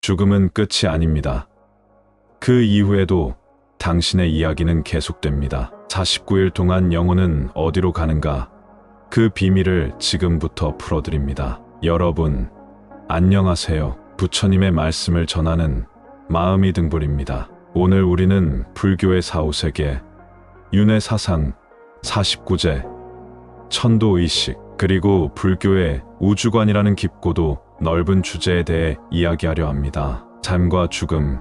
죽음은 끝이 아닙니다. 그 이후에도 당신의 이야기는 계속됩니다. 49일 동안 영혼은 어디로 가는가? 그 비밀을 지금부터 풀어드립니다. 여러분, 안녕하세요. 부처님의 말씀을 전하는 마음이 등불입니다. 오늘 우리는 불교의 4-5세계, 윤회 사상, 49제, 천도의식, 그리고 불교의 우주관이라는 깊고도 넓은 주제에 대해 이야기하려 합니다. 삶과 죽음,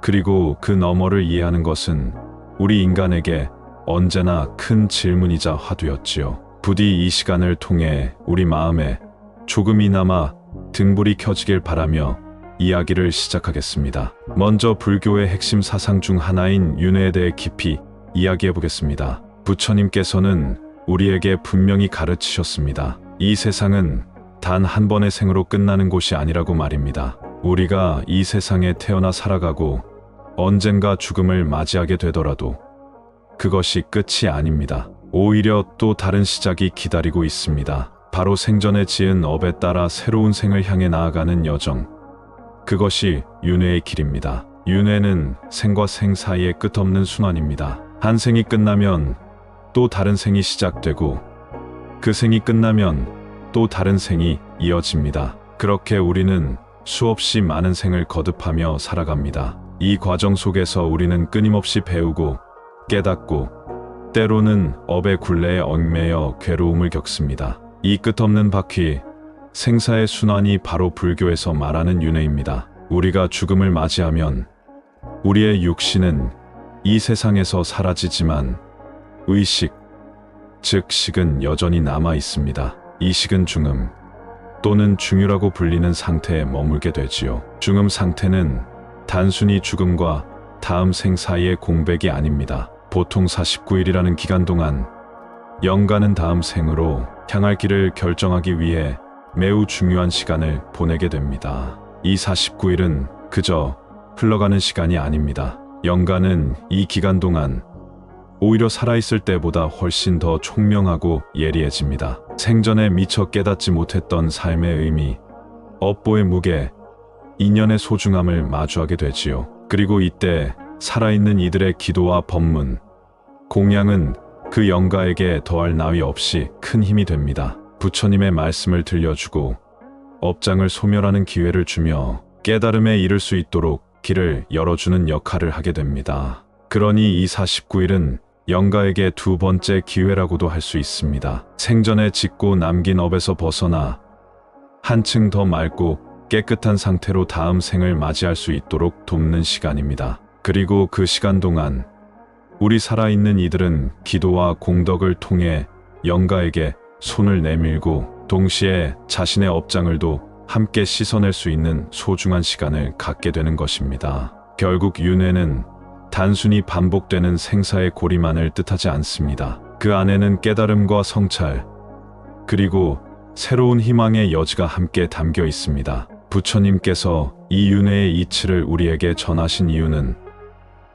그리고 그 너머를 이해하는 것은 우리 인간에게 언제나 큰 질문이자 화두였지요. 부디 이 시간을 통해 우리 마음에 조금이나마 등불이 켜지길 바라며 이야기를 시작하겠습니다. 먼저 불교의 핵심 사상 중 하나인 윤회에 대해 깊이 이야기해 보겠습니다. 부처님께서는 우리에게 분명히 가르치셨습니다. 이 세상은 단 한 번의 생으로 끝나는 곳이 아니라고 말입니다. 우리가 이 세상에 태어나 살아가고 언젠가 죽음을 맞이하게 되더라도 그것이 끝이 아닙니다. 오히려 또 다른 시작이 기다리고 있습니다. 바로 생전에 지은 업에 따라 새로운 생을 향해 나아가는 여정. 그것이 윤회의 길입니다. 윤회는 생과 생 사이의 끝없는 순환입니다. 한 생이 끝나면 또 다른 생이 시작되고 그 생이 끝나면 또 다른 생이 이어집니다. 그렇게 우리는 수없이 많은 생을 거듭하며 살아갑니다. 이 과정 속에서 우리는 끊임없이 배우고 깨닫고 때로는 업의 굴레에 얽매여 괴로움을 겪습니다. 이 끝없는 바퀴, 생사의 순환이 바로 불교에서 말하는 윤회입니다. 우리가 죽음을 맞이하면 우리의 육신은 이 세상에서 사라지지만 의식, 즉 식은 여전히 남아 있습니다. 이 식은 중음 또는 중유라고 불리는 상태에 머물게 되지요. 중음 상태는 단순히 죽음과 다음 생 사이의 공백이 아닙니다. 보통 49일이라는 기간 동안 영가는 다음 생으로 향할 길을 결정하기 위해 매우 중요한 시간을 보내게 됩니다. 이 49일은 그저 흘러가는 시간이 아닙니다. 영가는 이 기간 동안 오히려 살아있을 때보다 훨씬 더 총명하고 예리해집니다. 생전에 미처 깨닫지 못했던 삶의 의미, 업보의 무게, 인연의 소중함을 마주하게 되지요. 그리고 이때 살아있는 이들의 기도와 법문, 공양은 그 영가에게 더할 나위 없이 큰 힘이 됩니다. 부처님의 말씀을 들려주고 업장을 소멸하는 기회를 주며 깨달음에 이를 수 있도록 길을 열어주는 역할을 하게 됩니다. 그러니 이 49일은 영가에게 두 번째 기회라고도 할 수 있습니다. 생전에 짓고 남긴 업에서 벗어나 한층 더 맑고 깨끗한 상태로 다음 생을 맞이할 수 있도록 돕는 시간입니다. 그리고 그 시간 동안 우리 살아있는 이들은 기도와 공덕을 통해 영가에게 손을 내밀고 동시에 자신의 업장을도 함께 씻어낼 수 있는 소중한 시간을 갖게 되는 것입니다. 결국 윤회는 단순히 반복되는 생사의 고리만을 뜻하지 않습니다. 그 안에는 깨달음과 성찰, 그리고 새로운 희망의 여지가 함께 담겨 있습니다. 부처님께서 이 윤회의 이치를 우리에게 전하신 이유는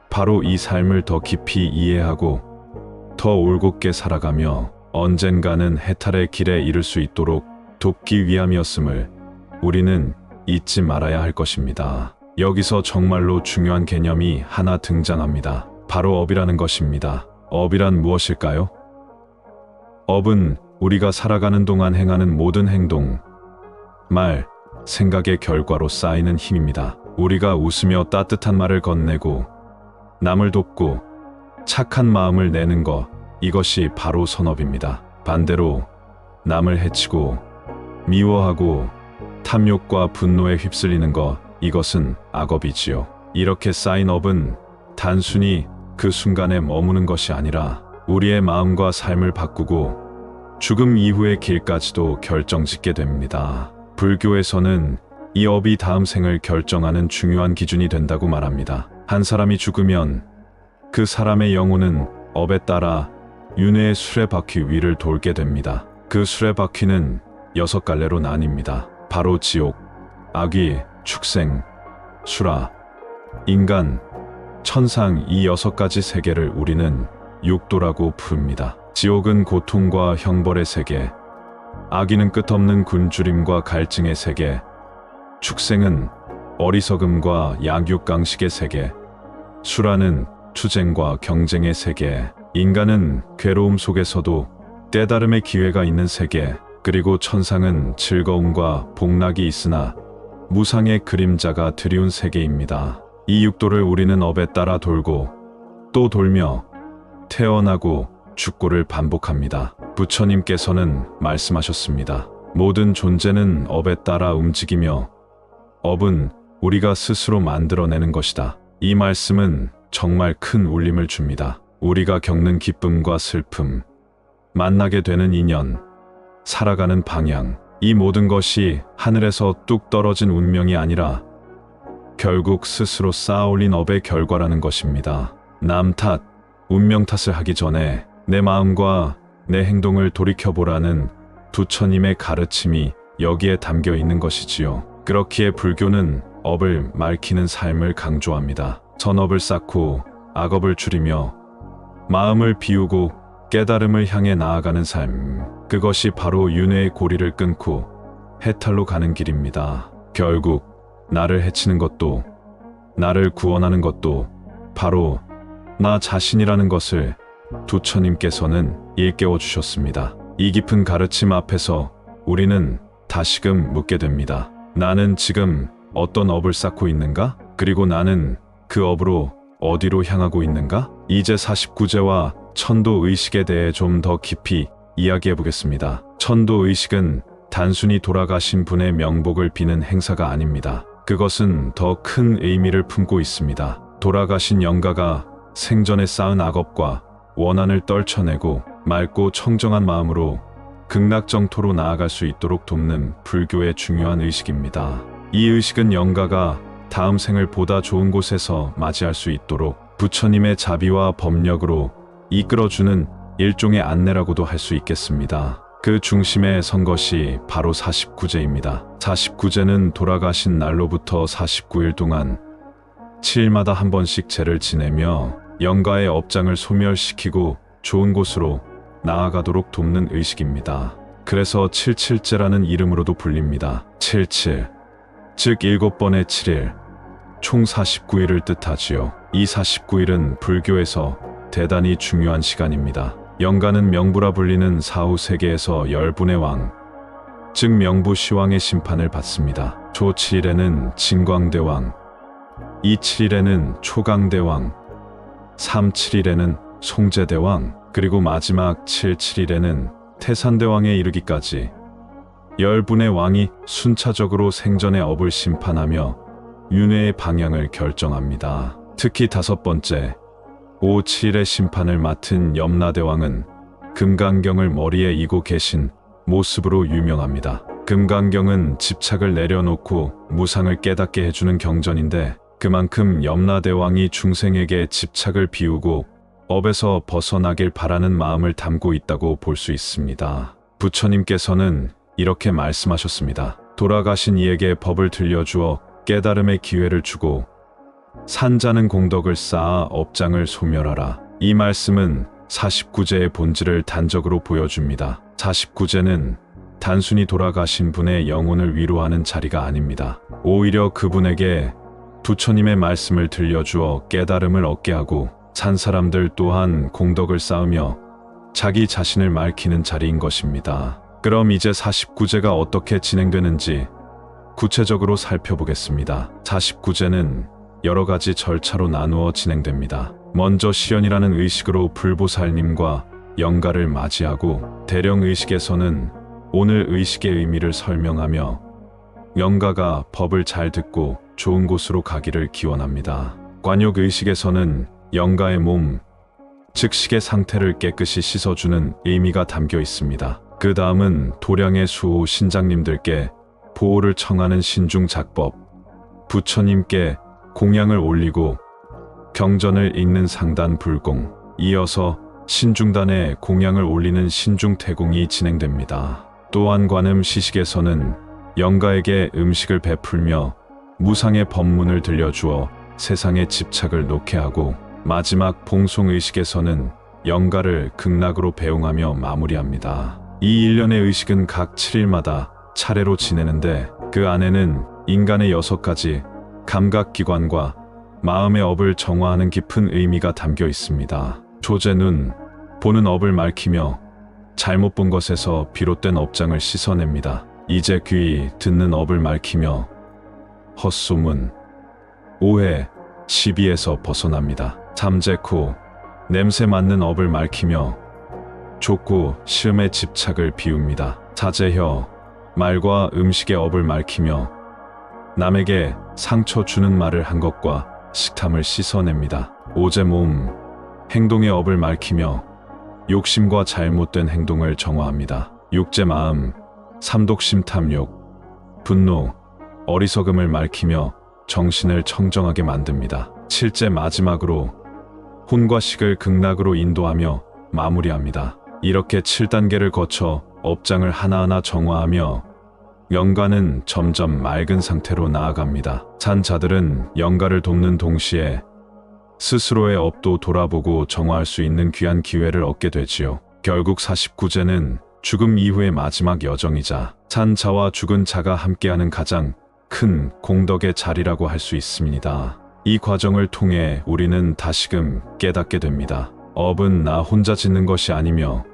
바로 이 삶을 더 깊이 이해하고 더 올곧게 살아가며 언젠가는 해탈의 길에 이를 수 있도록 돕기 위함이었음을 우리는 잊지 말아야 할 것입니다. 여기서 정말로 중요한 개념이 하나 등장합니다. 바로 업이라는 것입니다. 업이란 무엇일까요? 업은 우리가 살아가는 동안 행하는 모든 행동, 말, 생각의 결과로 쌓이는 힘입니다. 우리가 웃으며 따뜻한 말을 건네고 남을 돕고 착한 마음을 내는 것, 이것이 바로 선업입니다. 반대로 남을 해치고 미워하고 탐욕과 분노에 휩쓸리는 것, 이것은 악업이지요. 이렇게 쌓인 업은 단순히 그 순간에 머무는 것이 아니라 우리의 마음과 삶을 바꾸고 죽음 이후의 길까지도 결정짓게 됩니다. 불교에서는 이 업이 다음 생을 결정하는 중요한 기준이 된다고 말합니다. 한 사람이 죽으면 그 사람의 영혼은 업에 따라 윤회의 수레바퀴 위를 돌게 됩니다. 그 수레바퀴는 6갈래로 나뉩니다. 바로 지옥, 악귀, 축생, 수라, 인간, 천상, 이 6가지 세계를 우리는 육도라고 부릅니다. 지옥은 고통과 형벌의 세계, 악귀는 끝없는 굶주림과 갈증의 세계, 축생은 어리석음과 약육강식의 세계, 수라는 투쟁과 경쟁의 세계, 인간은 괴로움 속에서도 깨달음의 기회가 있는 세계, 그리고 천상은 즐거움과 복락이 있으나 무상의 그림자가 드리운 세계입니다. 이 육도를 우리는 업에 따라 돌고 또 돌며 태어나고 죽고를 반복합니다. 부처님께서는 말씀하셨습니다. 모든 존재는 업에 따라 움직이며 업은 우리가 스스로 만들어내는 것이다. 이 말씀은 정말 큰 울림을 줍니다. 우리가 겪는 기쁨과 슬픔, 만나게 되는 인연, 살아가는 방향, 이 모든 것이 하늘에서 뚝 떨어진 운명이 아니라 결국 스스로 쌓아올린 업의 결과라는 것입니다. 남 탓, 운명 탓을 하기 전에 내 마음과 내 행동을 돌이켜보라는 부처님의 가르침이 여기에 담겨 있는 것이지요. 그렇기에 불교는 업을 맑히는 삶을 강조합니다. 선업을 쌓고 악업을 줄이며 마음을 비우고 깨달음을 향해 나아가는 삶, 그것이 바로 윤회의 고리를 끊고 해탈로 가는 길입니다. 결국 나를 해치는 것도 나를 구원하는 것도 바로 나 자신이라는 것을 부처님께서는 일깨워 주셨습니다. 이 깊은 가르침 앞에서 우리는 다시금 묻게 됩니다. 나는 지금 어떤 업을 쌓고 있는가? 그리고 나는 그 업으로 어디로 향하고 있는가? 이제 49제와 천도의식에 대해 좀 더 깊이 이야기해 보겠습니다. 천도의식은 단순히 돌아가신 분의 명복을 비는 행사가 아닙니다. 그것은 더 큰 의미를 품고 있습니다. 돌아가신 영가가 생전에 쌓은 악업과 원한을 떨쳐내고 맑고 청정한 마음으로 극락정토로 나아갈 수 있도록 돕는 불교의 중요한 의식입니다. 이 의식은 영가가 다음 생을 보다 좋은 곳에서 맞이할 수 있도록 부처님의 자비와 법력으로 이끌어주는 일종의 안내라고도 할 수 있겠습니다. 그 중심에 선 것이 바로 49제입니다. 49제는 돌아가신 날로부터 49일 동안 7일마다 한 번씩 제를 지내며 영가의 업장을 소멸시키고 좋은 곳으로 나아가도록 돕는 의식입니다. 그래서 77제라는 이름으로도 불립니다. 77, 즉 7번의 7일, 총 49일을 뜻하지요. 이 49일은 불교에서 대단히 중요한 시간입니다. 영가는 명부라 불리는 사후세계에서 10분의 왕, 즉 명부시왕의 심판을 받습니다. 조 7일에는 진광대왕, 2 7일에는 초강대왕, 3 7일에는 송제대왕, 그리고 마지막 7 7일에는 태산대왕에 이르기까지 10분의 왕이 순차적으로 생전의 업을 심판하며 윤회의 방향을 결정합니다. 특히 5번째, 5 7일의 심판을 맡은 염라대왕은 금강경을 머리에 이고 계신 모습으로 유명합니다. 금강경은 집착을 내려놓고 무상을 깨닫게 해주는 경전인데 그만큼 염라대왕이 중생에게 집착을 비우고 업에서 벗어나길 바라는 마음을 담고 있다고 볼 수 있습니다. 부처님께서는 이렇게 말씀하셨습니다. 돌아가신 이에게 법을 들려주어 깨달음의 기회를 주고 산자는 공덕을 쌓아 업장을 소멸하라. 이 말씀은 49제의 본질을 단적으로 보여줍니다. 49제는 단순히 돌아가신 분의 영혼을 위로하는 자리가 아닙니다. 오히려 그분에게 부처님의 말씀을 들려주어 깨달음을 얻게 하고 산 사람들 또한 공덕을 쌓으며 자기 자신을 맑히는 자리인 것입니다. 그럼 이제 49제가 어떻게 진행되는지 구체적으로 살펴보겠습니다. 49제는 여러 가지 절차로 나누어 진행됩니다. 먼저 시연이라는 의식으로 불보살님과 영가를 맞이하고 대령의식에서는 오늘 의식의 의미를 설명하며 영가가 법을 잘 듣고 좋은 곳으로 가기를 기원합니다. 관욕의식에서는 영가의 몸, 즉 식의 상태를 깨끗이 씻어주는 의미가 담겨 있습니다. 그 다음은 도량의 수호 신장님들께 보호를 청하는 신중작법, 부처님께 공양을 올리고 경전을 읽는 상단 불공, 이어서 신중단에 공양을 올리는 신중태공이 진행됩니다. 또한 관음 시식에서는 영가에게 음식을 베풀며 무상의 법문을 들려주어 세상의 집착을 놓게 하고 마지막 봉송의식에서는 영가를 극락으로 배웅하며 마무리합니다. 이 일련의 의식은 각 7일마다 차례로 지내는데 그 안에는 인간의 6가지 감각기관과 마음의 업을 정화하는 깊은 의미가 담겨 있습니다. 조제 눈, 보는 업을 맑히며 잘못 본 것에서 비롯된 업장을 씻어냅니다. 이제 귀, 듣는 업을 맑히며 헛소문, 오해, 시비에서 벗어납니다. 잠재코, 냄새 맡는 업을 맑히며 족구, 시음의 집착을 비웁니다. 자제혀, 말과 음식의 업을 맑히며 남에게 상처 주는 말을 한 것과 식탐을 씻어냅니다. 오제 몸, 행동의 업을 맑히며 욕심과 잘못된 행동을 정화합니다. 육제 마음, 삼독심 탐욕, 분노, 어리석음을 맑히며 정신을 청정하게 만듭니다. 칠제 마지막으로 혼과 식을 극락으로 인도하며 마무리합니다. 이렇게 7단계를 거쳐 업장을 하나하나 정화하며 영가는 점점 맑은 상태로 나아갑니다. 찬 자들은 영가를 돕는 동시에 스스로의 업도 돌아보고 정화할 수 있는 귀한 기회를 얻게 되지요. 결국 49제는 죽음 이후의 마지막 여정이자 찬 자와 죽은 자가 함께하는 가장 큰 공덕의 자리라고 할 수 있습니다. 이 과정을 통해 우리는 다시금 깨닫게 됩니다. 업은 나 혼자 짓는 것이 아니며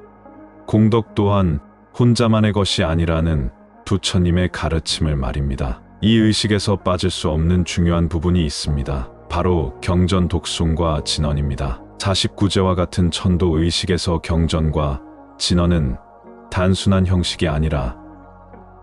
공덕 또한 혼자만의 것이 아니라는 부처님의 가르침을 말입니다. 이 의식에서 빠질 수 없는 중요한 부분이 있습니다. 바로 경전 독송과 진언입니다. 49제와 같은 천도 의식에서 경전과 진언은 단순한 형식이 아니라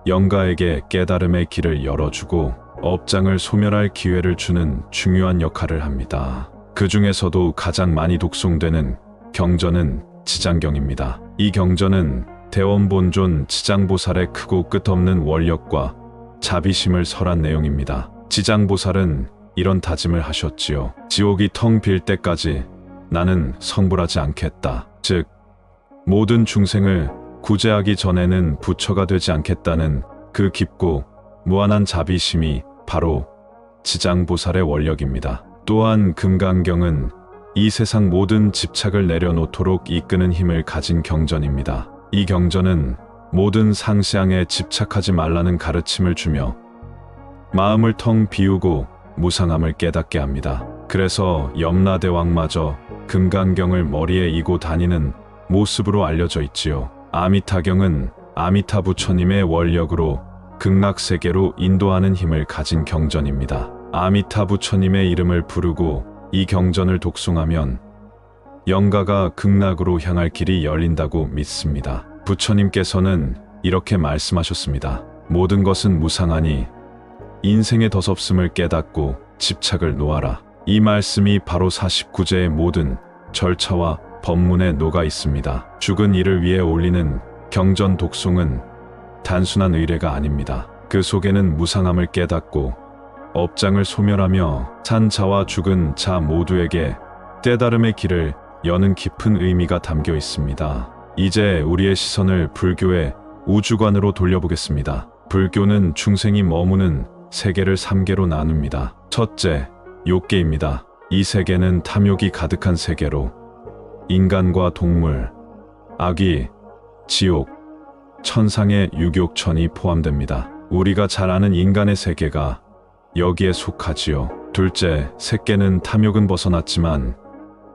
영가에게 깨달음의 길을 열어주고 업장을 소멸할 기회를 주는 중요한 역할을 합니다. 그 중에서도 가장 많이 독송되는 경전은 지장경입니다. 이 경전은 대원본존 지장보살의 크고 끝없는 원력과 자비심을 설한 내용입니다. 지장보살은 이런 다짐을 하셨지요. 지옥이 텅 빌 때까지 나는 성불하지 않겠다. 즉, 모든 중생을 구제하기 전에는 부처가 되지 않겠다는 그 깊고 무한한 자비심이 바로 지장보살의 원력입니다. 또한 금강경은 이 세상 모든 집착을 내려놓도록 이끄는 힘을 가진 경전입니다. 이 경전은 모든 상시앙에 집착하지 말라는 가르침을 주며 마음을 텅 비우고 무상함을 깨닫게 합니다. 그래서 염라대왕마저 금강경을 머리에 이고 다니는 모습으로 알려져 있지요. 아미타경은 아미타 부처님의 원력으로 극락세계로 인도하는 힘을 가진 경전입니다. 아미타 부처님의 이름을 부르고 이 경전을 독송하면 영가가 극락으로 향할 길이 열린다고 믿습니다. 부처님께서는 이렇게 말씀하셨습니다. 모든 것은 무상하니 인생의 덧없음을 깨닫고 집착을 놓아라. 이 말씀이 바로 49제의 모든 절차와 법문에 녹아 있습니다. 죽은 이를 위해 올리는 경전 독송은 단순한 의례가 아닙니다. 그 속에는 무상함을 깨닫고 업장을 소멸하며 산 자와 죽은 자 모두에게 깨달음의 길을 여는 깊은 의미가 담겨 있습니다. 이제 우리의 시선을 불교의 우주관으로 돌려보겠습니다. 불교는 중생이 머무는 세계를 3개로 나눕니다. 첫째, 욕계입니다. 이 세계는 탐욕이 가득한 세계로 인간과 동물, 아귀, 지옥, 천상의 유욕천이 포함됩니다. 우리가 잘 아는 인간의 세계가 여기에 속하지요. 둘째, 색계는 탐욕은 벗어났지만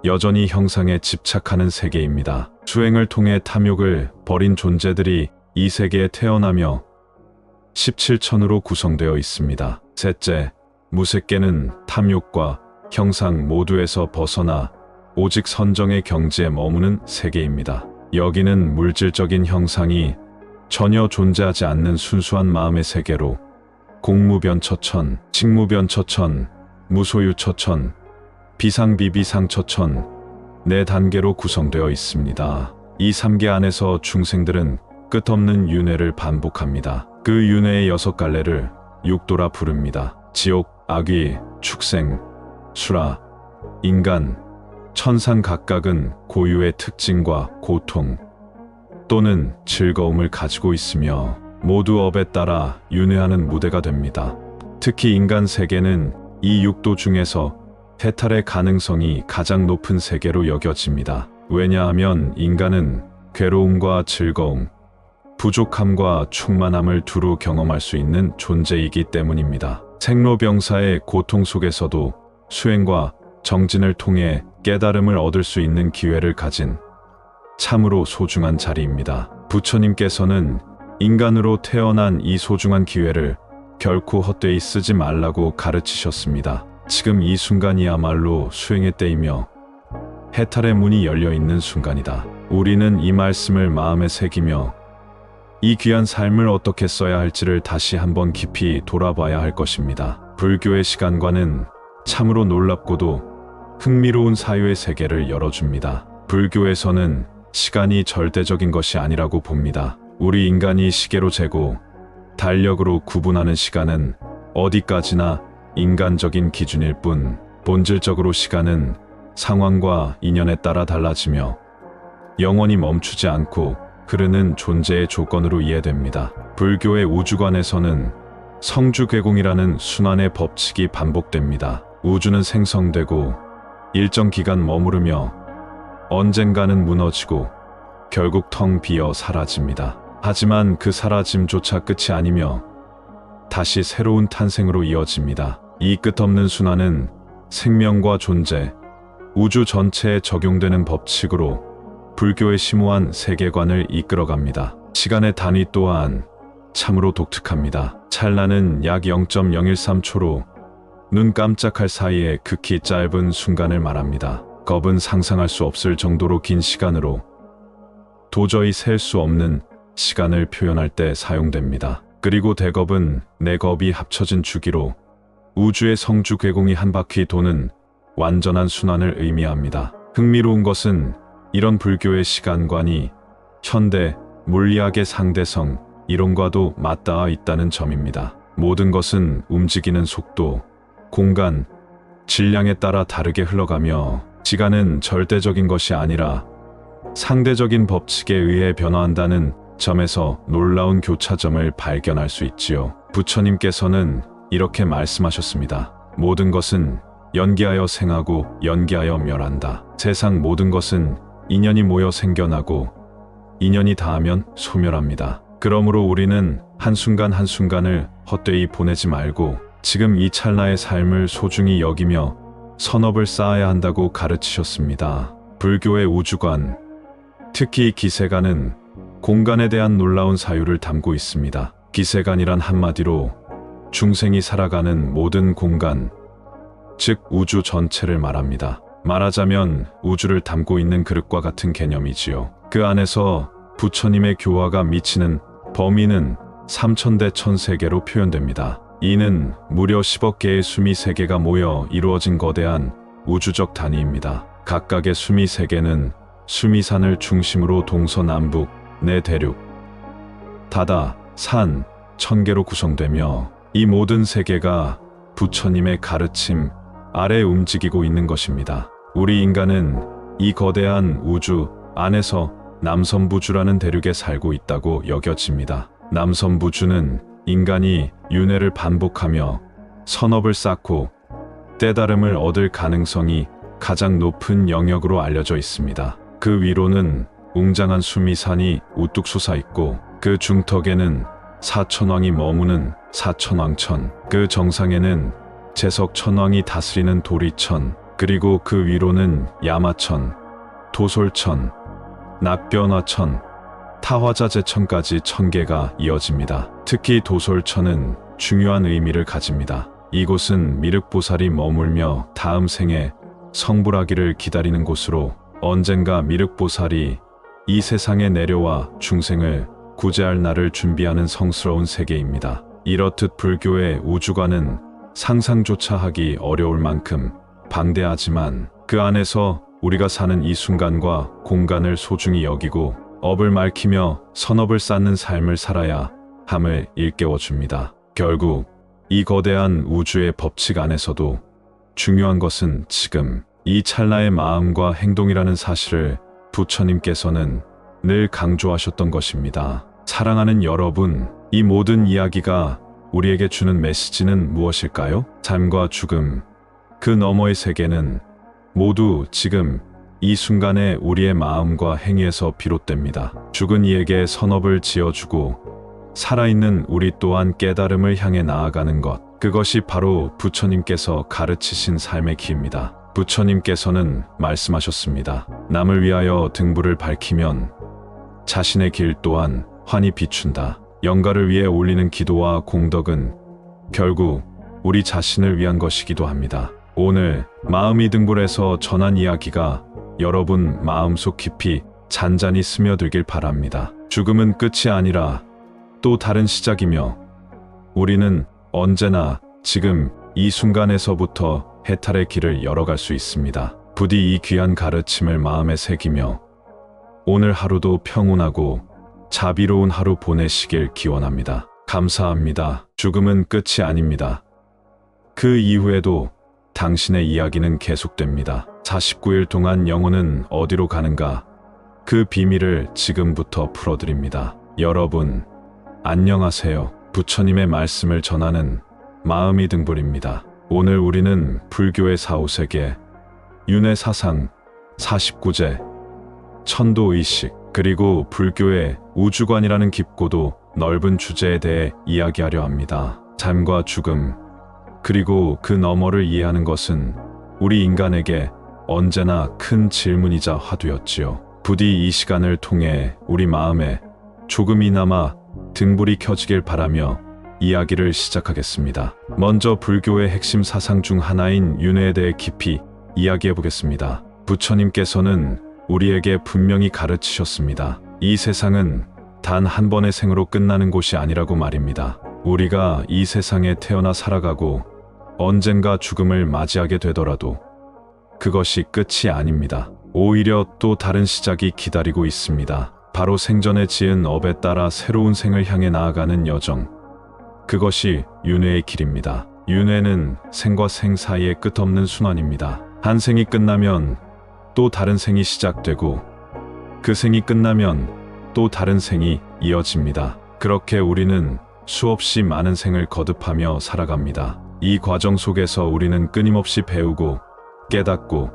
여전히 형상에 집착하는 세계입니다. 수행을 통해 탐욕을 버린 존재들이 이 세계에 태어나며 17천으로 구성되어 있습니다. 셋째, 무색계는 탐욕과 형상 모두에서 벗어나 오직 선정의 경지에 머무는 세계입니다. 여기는 물질적인 형상이 전혀 존재하지 않는 순수한 마음의 세계로 공무변처천, 식무변처천, 무소유처천, 비상비비상처천 4단계로 구성되어 있습니다. 이 3계 안에서 중생들은 끝없는 윤회를 반복합니다. 그 윤회의 6갈래를 육도라 부릅니다. 지옥, 아귀, 축생, 수라, 인간, 천상 각각은 고유의 특징과 고통 또는 즐거움을 가지고 있으며 모두 업에 따라 윤회하는 무대가 됩니다. 특히 인간 세계는 이 육도 중에서 해탈의 가능성이 가장 높은 세계로 여겨집니다. 왜냐하면 인간은 괴로움과 즐거움, 부족함과 충만함을 두루 경험할 수 있는 존재이기 때문입니다. 생로병사의 고통 속에서도 수행과 정진을 통해 깨달음을 얻을 수 있는 기회를 가진 참으로 소중한 자리입니다. 부처님께서는 인간으로 태어난 이 소중한 기회를 결코 헛되이 쓰지 말라고 가르치셨습니다. 지금 이 순간이야말로 수행의 때이며 해탈의 문이 열려 있는 순간이다. 우리는 이 말씀을 마음에 새기며 이 귀한 삶을 어떻게 써야 할지를 다시 한번 깊이 돌아봐야 할 것입니다. 불교의 시간관은 참으로 놀랍고도 흥미로운 사유의 세계를 열어줍니다. 불교에서는 시간이 절대적인 것이 아니라고 봅니다. 우리 인간이 시계로 재고 달력으로 구분하는 시간은 어디까지나 인간적인 기준일 뿐, 본질적으로 시간은 상황과 인연에 따라 달라지며 영원히 멈추지 않고 흐르는 존재의 조건으로 이해됩니다. 불교의 우주관에서는 성주괴공이라는 순환의 법칙이 반복됩니다. 우주는 생성되고 일정 기간 머무르며 언젠가는 무너지고 결국 텅 비어 사라집니다. 하지만 그 사라짐조차 끝이 아니며 다시 새로운 탄생으로 이어집니다. 이 끝없는 순환은 생명과 존재, 우주 전체에 적용되는 법칙으로 불교의 심오한 세계관을 이끌어갑니다. 시간의 단위 또한 참으로 독특합니다. 찰나는 약 0.013초로 눈 깜짝할 사이에 극히 짧은 순간을 말합니다. 겁은 상상할 수 없을 정도로 긴 시간으로 도저히 셀 수 없는 시간을 표현할 때 사용됩니다. 그리고 대겁은 내겁이 합쳐진 주기로 우주의 성주괴공이 한 바퀴 도는 완전한 순환을 의미합니다. 흥미로운 것은 이런 불교의 시간관이 현대 물리학의 상대성 이론과도 맞닿아 있다는 점입니다. 모든 것은 움직이는 속도, 공간, 질량에 따라 다르게 흘러가며 시간은 절대적인 것이 아니라 상대적인 법칙에 의해 변화한다는 점에서 놀라운 교차점을 발견할 수 있지요. 부처님께서는 이렇게 말씀하셨습니다. 모든 것은 연기하여 생하고 연기하여 멸한다. 세상 모든 것은 인연이 모여 생겨나고 인연이 닿으면 소멸합니다. 그러므로 우리는 한순간 한순간을 헛되이 보내지 말고 지금 이 찰나의 삶을 소중히 여기며 선업을 쌓아야 한다고 가르치셨습니다. 불교의 우주관, 특히 기세관은 공간에 대한 놀라운 사유를 담고 있습니다. 기세관이란 한마디로 중생이 살아가는 모든 공간, 즉 우주 전체를 말합니다. 말하자면 우주를 담고 있는 그릇과 같은 개념이지요. 그 안에서 부처님의 교화가 미치는 범위는 3000대 1000세계로 표현됩니다. 이는 무려 10억 개의 수미 세계가 모여 이루어진 거대한 우주적 단위입니다. 각각의 수미 세계는 수미산을 중심으로 동서남북, 네 대륙, 다다, 산, 1000개로 구성되며 이 모든 세계가 부처님의 가르침 아래 움직이고 있는 것입니다. 우리 인간은 이 거대한 우주 안에서 남선부주라는 대륙에 살고 있다고 여겨집니다. 남선부주는 인간이 윤회를 반복하며 선업을 쌓고 깨달음을 얻을 가능성이 가장 높은 영역으로 알려져 있습니다. 그 위로는 웅장한 수미산이 우뚝 솟아 있고 그 중턱에는 사천왕이 머무는 사천왕천, 그 정상에는 제석천왕이 다스리는 도리천, 그리고 그 위로는 야마천, 도솔천, 낙변화천, 타화자재천까지 1000개가 이어집니다. 특히 도솔천은 중요한 의미를 가집니다. 이곳은 미륵보살이 머물며 다음 생에 성불하기를 기다리는 곳으로 언젠가 미륵보살이 이 세상에 내려와 중생을 구제할 날을 준비하는 성스러운 세계입니다. 이렇듯 불교의 우주관은 상상조차 하기 어려울 만큼 방대하지만 그 안에서 우리가 사는 이 순간과 공간을 소중히 여기고 업을 밝히며 선업을 쌓는 삶을 살아야 함을 일깨워줍니다. 결국 이 거대한 우주의 법칙 안에서도 중요한 것은 지금 이 찰나의 마음과 행동이라는 사실을 부처님께서는 늘 강조하셨던 것입니다. 사랑하는 여러분, 이 모든 이야기가 우리에게 주는 메시지는 무엇일까요? 삶과 죽음, 그 너머의 세계는 모두 지금 이 순간에 우리의 마음과 행위에서 비롯됩니다. 죽은 이에게 선업을 지어주고 살아있는 우리 또한 깨달음을 향해 나아가는 것. 그것이 바로 부처님께서 가르치신 삶의 길입니다. 부처님께서는 말씀하셨습니다. 남을 위하여 등불을 밝히면 자신의 길 또한 환히 비춘다. 영가를 위해 올리는 기도와 공덕은 결국 우리 자신을 위한 것이기도 합니다. 오늘 마음이 등불에서 전한 이야기가 여러분 마음속 깊이 잔잔히 스며들길 바랍니다. 죽음은 끝이 아니라 또 다른 시작이며 우리는 언제나 지금 이 순간에서부터 해탈의 길을 열어갈 수 있습니다. 부디 이 귀한 가르침을 마음에 새기며 오늘 하루도 평온하고 자비로운 하루 보내시길 기원합니다. 감사합니다. 죽음은 끝이 아닙니다. 그 이후에도 당신의 이야기는 계속됩니다. 49일 동안 영혼은 어디로 가는가? 그 비밀을 지금부터 풀어드립니다. 여러분, 안녕하세요. 부처님의 말씀을 전하는 마음이 등불입니다. 오늘 우리는 불교의 사후세계, 윤회 사상, 49제, 천도의식, 그리고 불교의 우주관이라는 깊고도 넓은 주제에 대해 이야기하려 합니다. 삶과 죽음, 그리고 그 너머를 이해하는 것은 우리 인간에게 언제나 큰 질문이자 화두였지요. 부디 이 시간을 통해 우리 마음에 조금이나마 등불이 켜지길 바라며 이야기를 시작하겠습니다. 먼저 불교의 핵심 사상 중 하나인 윤회에 대해 깊이 이야기해 보겠습니다. 부처님께서는 우리에게 분명히 가르치셨습니다. 이 세상은 단 한 번의 생으로 끝나는 곳이 아니라고 말입니다. 우리가 이 세상에 태어나 살아가고 언젠가 죽음을 맞이하게 되더라도 그것이 끝이 아닙니다. 오히려 또 다른 시작이 기다리고 있습니다. 바로 생전에 지은 업에 따라 새로운 생을 향해 나아가는 여정. 그것이 윤회의 길입니다. 윤회는 생과 생 사이의 끝없는 순환입니다. 한 생이 끝나면 또 다른 생이 시작되고 그 생이 끝나면 또 다른 생이 이어집니다. 그렇게 우리는 수없이 많은 생을 거듭하며 살아갑니다. 이 과정 속에서 우리는 끊임없이 배우고 깨닫고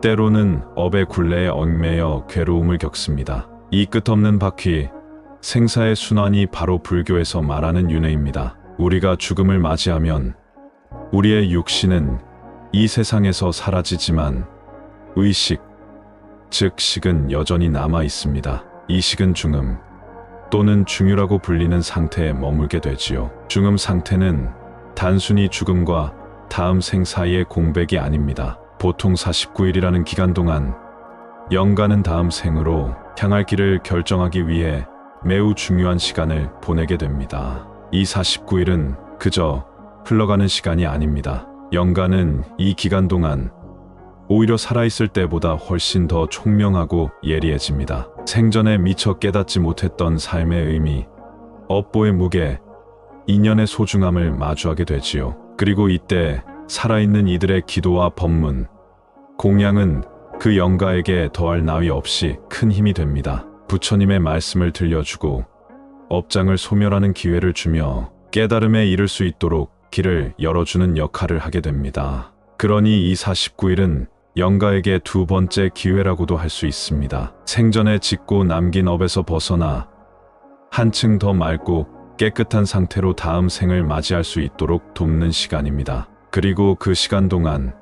때로는 업의 굴레에 얽매여 괴로움을 겪습니다. 이 끝없는 바퀴, 생사의 순환이 바로 불교에서 말하는 윤회입니다. 우리가 죽음을 맞이하면 우리의 육신은 이 세상에서 사라지지만 의식, 즉 식은 여전히 남아 있습니다. 이 식은 중음 또는 중유라고 불리는 상태에 머물게 되지요. 중음 상태는 단순히 죽음과 다음 생 사이의 공백이 아닙니다. 보통 49일이라는 기간 동안 영가는 다음 생으로 향할 길을 결정하기 위해 매우 중요한 시간을 보내게 됩니다. 이 49일은 그저 흘러가는 시간이 아닙니다. 영가는 이 기간 동안 오히려 살아있을 때보다 훨씬 더 총명하고 예리해집니다. 생전에 미처 깨닫지 못했던 삶의 의미, 업보의 무게, 인연의 소중함을 마주하게 되지요. 그리고 이때 살아있는 이들의 기도와 법문, 공양은 그 영가에게 더할 나위 없이 큰 힘이 됩니다. 부처님의 말씀을 들려주고 업장을 소멸하는 기회를 주며 깨달음에 이를 수 있도록 길을 열어주는 역할을 하게 됩니다. 그러니 이 49일은 영가에게 두 번째 기회라고도 할 수 있습니다. 생전에 짓고 남긴 업에서 벗어나 한층 더 맑고 깨끗한 상태로 다음 생을 맞이할 수 있도록 돕는 시간입니다. 그리고 그 시간 동안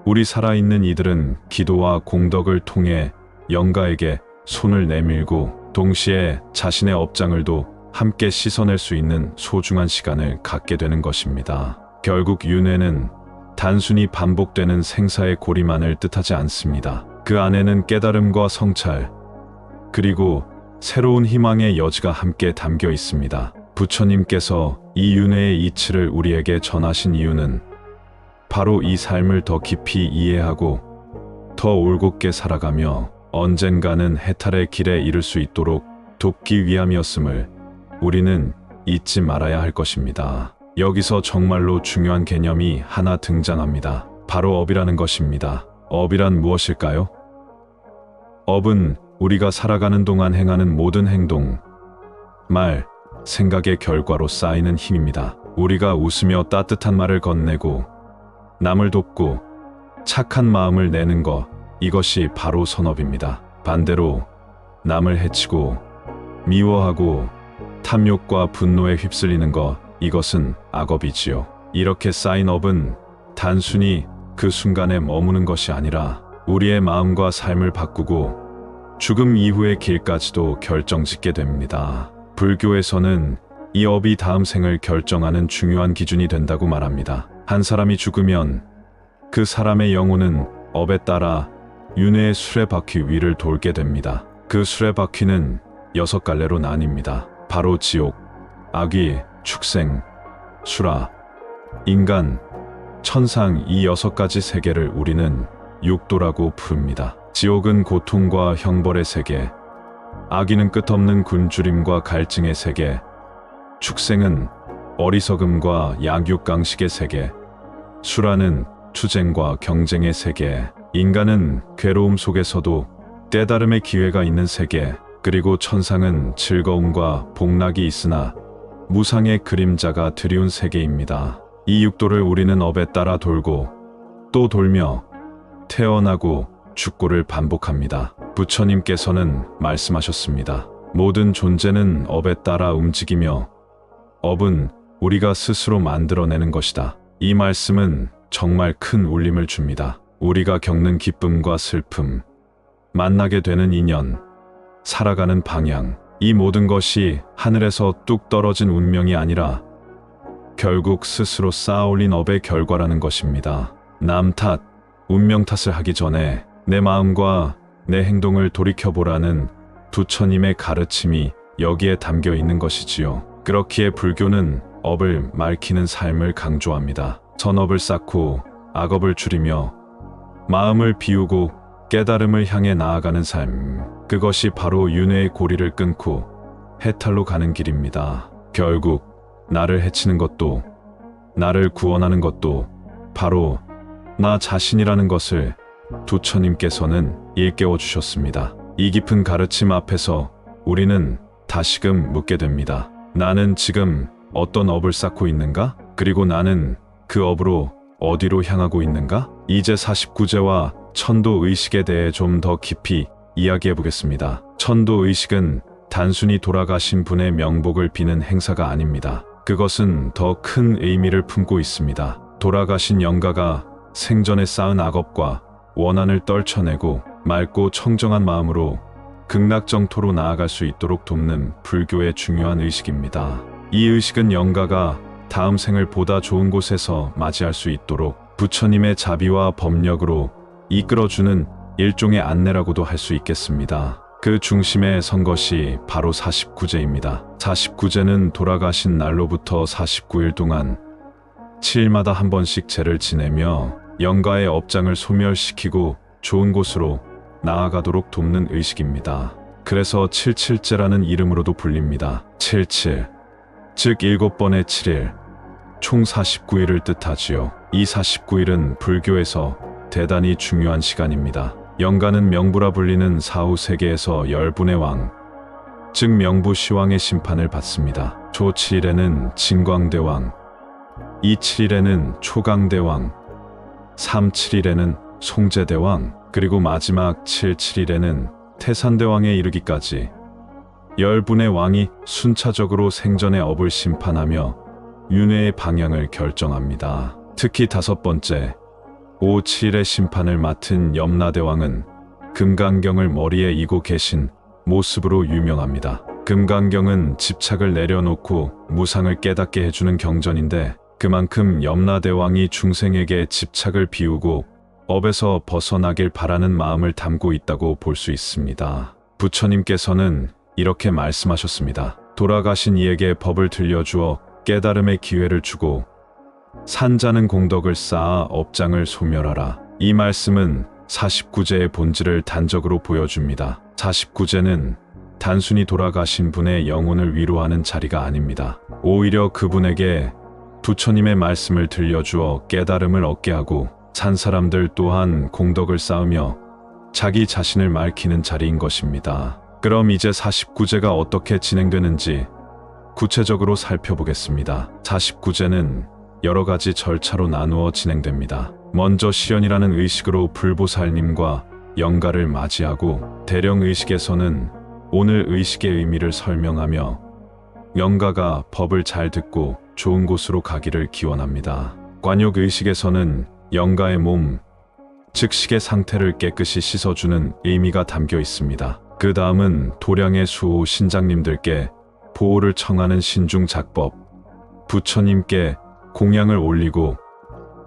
우리 살아있는 이들은 기도와 공덕을 통해 영가에게 손을 내밀고 동시에 자신의 업장을도 함께 씻어낼 수 있는 소중한 시간을 갖게 되는 것입니다. 결국 윤회는 단순히 반복되는 생사의 고리만을 뜻하지 않습니다. 그 안에는 깨달음과 성찰, 그리고 새로운 희망의 여지가 함께 담겨 있습니다. 부처님께서 이 윤회의 이치를 우리에게 전하신 이유는 바로 이 삶을 더 깊이 이해하고 더 올곧게 살아가며 언젠가는 해탈의 길에 이를 수 있도록 돕기 위함이었음을 우리는 잊지 말아야 할 것입니다. 여기서 정말로 중요한 개념이 하나 등장합니다. 바로 업이라는 것입니다. 업이란 무엇일까요? 업은 우리가 살아가는 동안 행하는 모든 행동, 말, 생각의 결과로 쌓이는 힘입니다. 우리가 웃으며 따뜻한 말을 건네고 남을 돕고 착한 마음을 내는 것, 이것이 바로 선업입니다. 반대로 남을 해치고 미워하고 탐욕과 분노에 휩쓸리는 것, 이것은 악업이지요. 이렇게 쌓인 업은 단순히 그 순간에 머무는 것이 아니라 우리의 마음과 삶을 바꾸고 죽음 이후의 길까지도 결정짓게 됩니다. 불교에서는 이 업이 다음 생을 결정하는 중요한 기준이 된다고 말합니다. 한 사람이 죽으면 그 사람의 영혼은 업에 따라 윤회의 수레바퀴 위를 돌게 됩니다. 그 수레바퀴는 6갈래로 나뉩니다. 바로 지옥, 악귀, 축생, 수라, 인간, 천상 이 6가지 세계를 우리는 육도라고 부릅니다. 지옥은 고통과 형벌의 세계, 악귀는 끝없는 굶주림과 갈증의 세계, 축생은 어리석음과 약육강식의 세계, 수라는 투쟁과 경쟁의 세계, 인간은 괴로움 속에서도 깨달음의 기회가 있는 세계, 그리고 천상은 즐거움과 복락이 있으나 무상의 그림자가 드리운 세계입니다. 이 육도를 우리는 업에 따라 돌고 또 돌며 태어나고 죽고를 반복합니다. 부처님께서는 말씀하셨습니다. 모든 존재는 업에 따라 움직이며 업은 우리가 스스로 만들어내는 것이다. 이 말씀은 정말 큰 울림을 줍니다. 우리가 겪는 기쁨과 슬픔, 만나게 되는 인연, 살아가는 방향, 이 모든 것이 하늘에서 뚝 떨어진 운명이 아니라 결국 스스로 쌓아올린 업의 결과라는 것입니다. 남 탓, 운명 탓을 하기 전에 내 마음과 내 행동을 돌이켜보라는 부처님의 가르침이 여기에 담겨 있는 것이지요. 그렇기에 불교는 업을 맑히는 삶을 강조합니다. 선업을 쌓고 악업을 줄이며 마음을 비우고 깨달음을 향해 나아가는 삶, 그것이 바로 윤회의 고리를 끊고 해탈로 가는 길입니다. 결국 나를 해치는 것도 나를 구원하는 것도 바로 나 자신이라는 것을 부처님께서는 일깨워 주셨습니다. 이 깊은 가르침 앞에서 우리는 다시금 묻게 됩니다. 나는 지금 어떤 업을 쌓고 있는가? 그리고 나는 그 업으로 어디로 향하고 있는가? 이제 49제와 천도의식에 대해 좀 더 깊이 이야기해 보겠습니다. 천도의식은 단순히 돌아가신 분의 명복을 비는 행사가 아닙니다. 그것은 더 큰 의미를 품고 있습니다. 돌아가신 영가가 생전에 쌓은 악업과 원한을 떨쳐내고 맑고 청정한 마음으로 극락정토로 나아갈 수 있도록 돕는 불교의 중요한 의식입니다. 이 의식은 영가가 다음 생을 보다 좋은 곳에서 맞이할 수 있도록 부처님의 자비와 법력으로 이끌어주는 일종의 안내라고도 할 수 있겠습니다. 그 중심에 선 것이 바로 49제입니다. 49제는 돌아가신 날로부터 49일 동안 7일마다 한 번씩 제를 지내며 영가의 업장을 소멸시키고 좋은 곳으로 나아가도록 돕는 의식입니다. 그래서 77제라는 이름으로도 불립니다. 77, 즉 7번의 7일, 총 49일을 뜻하지요. 이 49일은 불교에서 대단히 중요한 시간입니다. 영가는 명부라 불리는 사후 세계에서 열분의 왕, 즉 명부시왕의 심판을 받습니다. 조 7일에는 진광대왕, 2 7일에는 초강대왕, 3 7일에는 송제대왕, 그리고 마지막 7 7일에는 태산대왕에 이르기까지 열분의 왕이 순차적으로 생전의 업을 심판하며 윤회의 방향을 결정합니다. 특히 5번째 5, 7의 심판을 맡은 염라대왕은 금강경을 머리에 이고 계신 모습으로 유명합니다. 금강경은 집착을 내려놓고 무상을 깨닫게 해주는 경전인데 그만큼 염라대왕이 중생에게 집착을 비우고 업에서 벗어나길 바라는 마음을 담고 있다고 볼 수 있습니다. 부처님께서는 이렇게 말씀하셨습니다. 돌아가신 이에게 법을 들려주어 깨달음의 기회를 주고 산자는 공덕을 쌓아 업장을 소멸하라. 이 말씀은 49제의 본질을 단적으로 보여줍니다. 49제는 단순히 돌아가신 분의 영혼을 위로하는 자리가 아닙니다. 오히려 그분에게 부처님의 말씀을 들려주어 깨달음을 얻게 하고 산 사람들 또한 공덕을 쌓으며 자기 자신을 맑히는 자리인 것입니다. 그럼 이제 49제가 어떻게 진행되는지 구체적으로 살펴보겠습니다. 49제는 여러 가지 절차로 나누어 진행됩니다. 먼저 시연이라는 의식으로 불보살님과 영가를 맞이하고 대령의식에서는 오늘 의식의 의미를 설명하며 영가가 법을 잘 듣고 좋은 곳으로 가기를 기원합니다. 관욕 의식에서는 영가의 몸, 즉 식의 상태를 깨끗이 씻어주는 의미가 담겨 있습니다. 그 다음은 도량의 수호 신장님들께 보호를 청하는 신중작법, 부처님께 공양을 올리고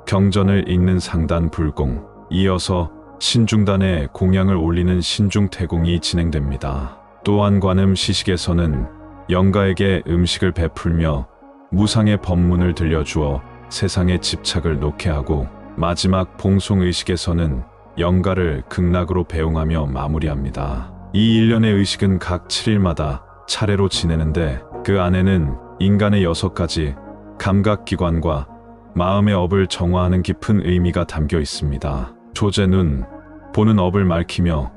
경전을 읽는 상단 불공, 이어서 신중단에 공양을 올리는 신중태공이 진행됩니다. 또한 관음 시식에서는 영가에게 음식을 베풀며 무상의 법문을 들려주어 세상에 집착을 놓게 하고, 마지막 봉송의식에서는 영가를 극락으로 배웅하며 마무리합니다. 이 일련의 의식은 각 7일마다 차례로 지내는데 그 안에는 인간의 6가지 감각기관과 마음의 업을 정화하는 깊은 의미가 담겨 있습니다. 조제 눈, 보는 업을 밝히며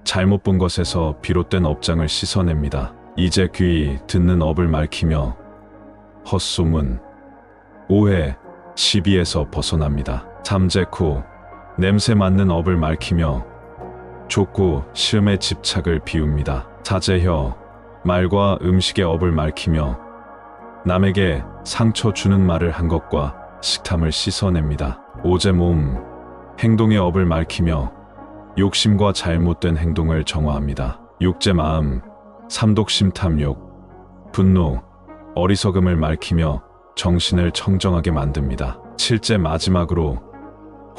잘못 본 것에서 비롯된 업장을 씻어냅니다. 이제 귀, 듣는 업을 밝히며 헛소문, 오해, 시비에서 벗어납니다. 잠재 코, 냄새 맡는 업을 밝히며 족구, 시음의 집착을 비웁니다. 자제 혀, 말과 음식의 업을 밝히며 남에게 상처 주는 말을 한 것과 식탐을 씻어냅니다. 오제 몸, 행동의 업을 밝히며 욕심과 잘못된 행동을 정화합니다. 육제 마음, 삼독심 탐욕, 분노, 어리석음을 밝히며 정신을 청정하게 만듭니다. 칠제 마지막으로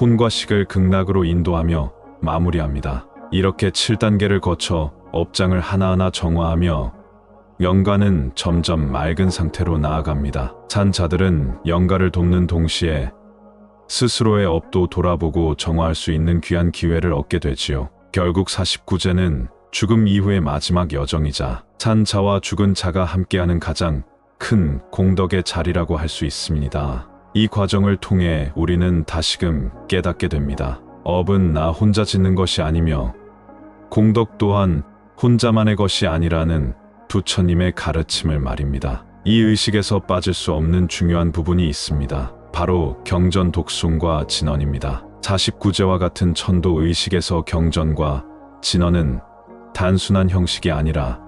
혼과 식을 극락으로 인도하며 마무리합니다. 이렇게 7단계를 거쳐 업장을 하나하나 정화하며 영가는 점점 맑은 상태로 나아갑니다. 산자들은 영가를 돕는 동시에 스스로의 업도 돌아보고 정화할 수 있는 귀한 기회를 얻게 되지요. 결국 49제는 죽음 이후의 마지막 여정이자 산자와 죽은 자가 함께하는 가장 큰 공덕의 자리라고 할 수 있습니다. 이 과정을 통해 우리는 다시금 깨닫게 됩니다. 업은 나 혼자 짓는 것이 아니며 공덕 또한 혼자만의 것이 아니라는 부처님의 가르침을 말입니다. 이 의식에서 빠질 수 없는 중요한 부분이 있습니다. 바로 경전 독송과 진언입니다. 49제와 같은 천도 의식에서 경전과 진언은 단순한 형식이 아니라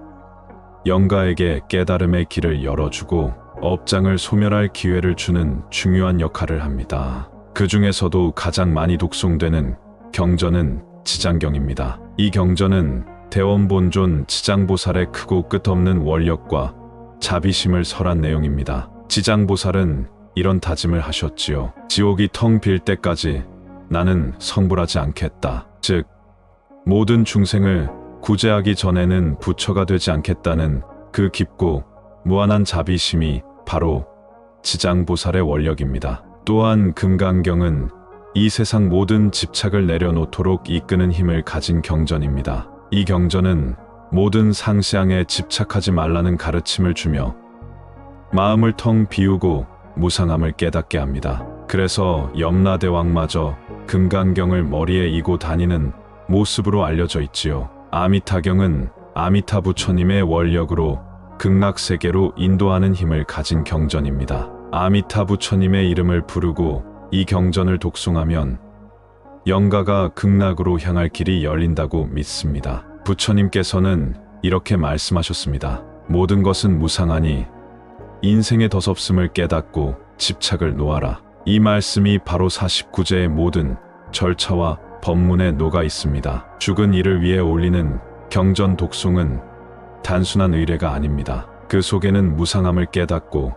영가에게 깨달음의 길을 열어주고 업장을 소멸할 기회를 주는 중요한 역할을 합니다. 그 중에서도 가장 많이 독송되는 경전은 지장경입니다. 이 경전은 대원본존 지장보살의 크고 끝없는 원력과 자비심을 설한 내용입니다. 지장보살은 이런 다짐을 하셨지요. 지옥이 텅 빌 때까지 나는 성불하지 않겠다. 즉, 모든 중생을 구제하기 전에는 부처가 되지 않겠다는 그 깊고 무한한 자비심이 바로 지장보살의 원력입니다. 또한 금강경은 이 세상 모든 집착을 내려놓도록 이끄는 힘을 가진 경전입니다. 이 경전은 모든 상시앙에 집착하지 말라는 가르침을 주며 마음을 텅 비우고 무상함을 깨닫게 합니다. 그래서 염라대왕마저 금강경을 머리에 이고 다니는 모습으로 알려져 있지요. 아미타경은 아미타 부처님의 원력으로 극락세계로 인도하는 힘을 가진 경전입니다. 아미타 부처님의 이름을 부르고 이 경전을 독송하면 영가가 극락으로 향할 길이 열린다고 믿습니다. 부처님께서는 이렇게 말씀하셨습니다. 모든 것은 무상하니 인생의 덧없음을 깨닫고 집착을 놓아라. 이 말씀이 바로 49제의 모든 절차와 법문에 녹아 있습니다. 죽은 이를 위해 올리는 경전 독송은 단순한 의례가 아닙니다. 그 속에는 무상함을 깨닫고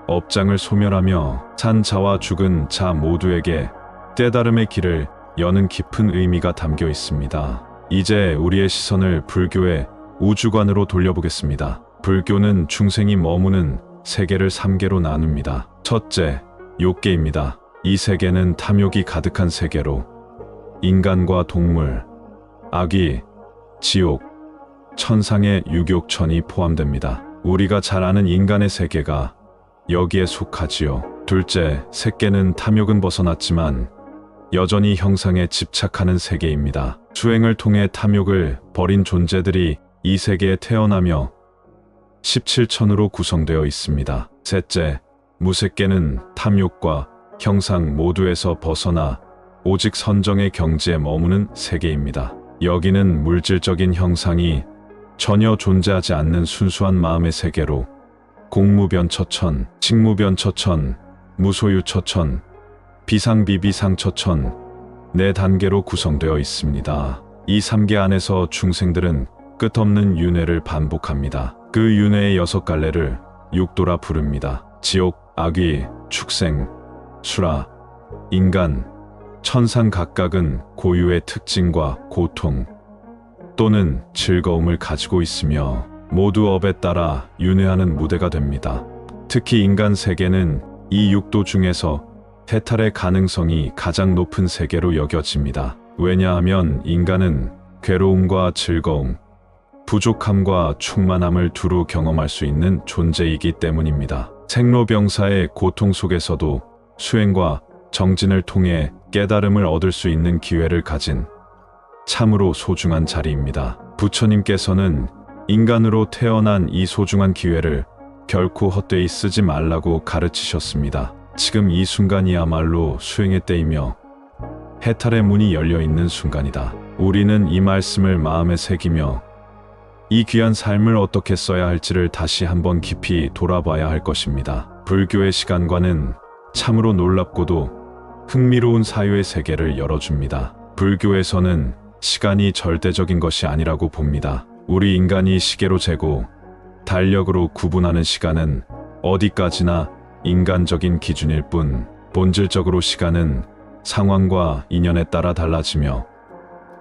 업장을 소멸하며 산 자와 죽은 자 모두에게 깨달음의 길을 여는 깊은 의미가 담겨 있습니다. 이제 우리의 시선을 불교의 우주관으로 돌려보겠습니다. 불교는 중생이 머무는 세계를 3개로 나눕니다. 첫째, 욕계입니다. 이 세계는 탐욕이 가득한 세계로 인간과 동물, 아귀, 지옥, 천상의 유욕천이 포함됩니다. 우리가 잘 아는 인간의 세계가 여기에 속하지요. 둘째, 색계는 탐욕은 벗어났지만 여전히 형상에 집착하는 세계입니다. 수행을 통해 탐욕을 버린 존재들이 이 세계에 태어나며 17천으로 구성되어 있습니다. 셋째, 무색계는 탐욕과 형상 모두에서 벗어나 오직 선정의 경지에 머무는 세계입니다. 여기는 물질적인 형상이 전혀 존재하지 않는 순수한 마음의 세계로 공무변처천, 직무변처천, 무소유처천, 비상비비상처천 4단계로 구성되어 있습니다. 이 3개 안에서 중생들은 끝없는 윤회를 반복합니다. 그 윤회의 6갈래를 육도라 부릅니다. 지옥, 악귀, 축생, 수라, 인간, 천상 각각은 고유의 특징과 고통 또는 즐거움을 가지고 있으며 모두 업에 따라 윤회하는 무대가 됩니다. 특히 인간 세계는 이 육도 중에서 해탈의 가능성이 가장 높은 세계로 여겨집니다. 왜냐하면 인간은 괴로움과 즐거움, 부족함과 충만함을 두루 경험할 수 있는 존재이기 때문입니다. 생로병사의 고통 속에서도 수행과 정진을 통해 깨달음을 얻을 수 있는 기회를 가진 참으로 소중한 자리입니다. 부처님께서는 인간으로 태어난 이 소중한 기회를 결코 헛되이 쓰지 말라고 가르치셨습니다. 지금 이 순간이야말로 수행의 때이며 해탈의 문이 열려 있는 순간이다. 우리는 이 말씀을 마음에 새기며 이 귀한 삶을 어떻게 써야 할지를 다시 한번 깊이 돌아봐야 할 것입니다. 불교의 시간관은 참으로 놀랍고도 흥미로운 사유의 세계를 열어줍니다. 불교에서는 시간이 절대적인 것이 아니라고 봅니다. 우리 인간이 시계로 재고 달력으로 구분하는 시간은 어디까지나 인간적인 기준일 뿐 본질적으로 시간은 상황과 인연에 따라 달라지며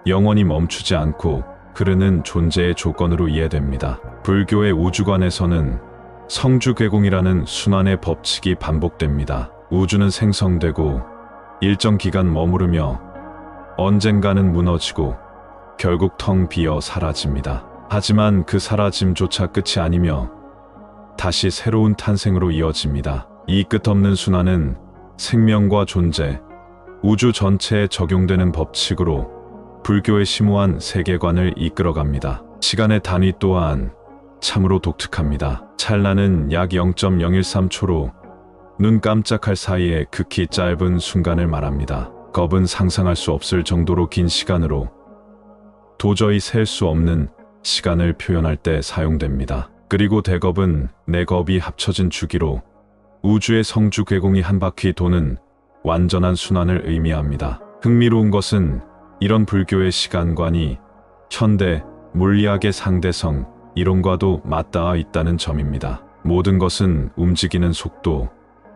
영원히 멈추지 않고 흐르는 존재의 조건으로 이해됩니다. 불교의 우주관에서는 성주괴공이라는 순환의 법칙이 반복됩니다. 우주는 생성되고 일정 기간 머무르며 언젠가는 무너지고 결국 텅 비어 사라집니다. 하지만 그 사라짐조차 끝이 아니며 다시 새로운 탄생으로 이어집니다. 이 끝없는 순환은 생명과 존재, 우주 전체에 적용되는 법칙으로 불교의 심오한 세계관을 이끌어갑니다. 시간의 단위 또한 참으로 독특합니다. 찰나는 약 0.013초로 눈 깜짝할 사이에 극히 짧은 순간을 말합니다. 겁은 상상할 수 없을 정도로 긴 시간으로 도저히 셀 수 없는 시간을 표현할 때 사용됩니다. 그리고 대겁은 네 겁이 합쳐진 주기로 우주의 성주괴공이 한 바퀴 도는 완전한 순환을 의미합니다. 흥미로운 것은 이런 불교의 시간관이 현대 물리학의 상대성 이론과도 맞닿아 있다는 점입니다. 모든 것은 움직이는 속도,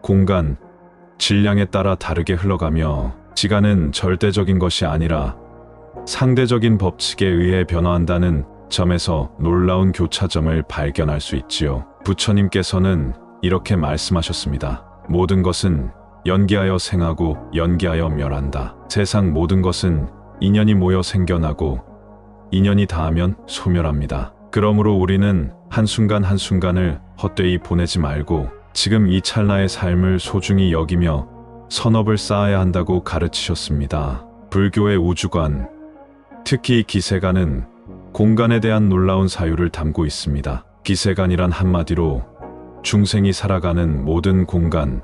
공간, 질량에 따라 다르게 흘러가며 시간은 절대적인 것이 아니라 상대적인 법칙에 의해 변화한다는 점에서 놀라운 교차점을 발견할 수 있지요. 부처님께서는 이렇게 말씀하셨습니다. 모든 것은 연기하여 생하고 연기하여 멸한다. 세상 모든 것은 인연이 모여 생겨나고 인연이 닿으면 소멸합니다. 그러므로 우리는 한순간 한순간을 헛되이 보내지 말고 지금 이 찰나의 삶을 소중히 여기며 선업을 쌓아야 한다고 가르치셨습니다. 불교의 우주관, 특히 기세관은 공간에 대한 놀라운 사유를 담고 있습니다. 기세관이란 한마디로 중생이 살아가는 모든 공간,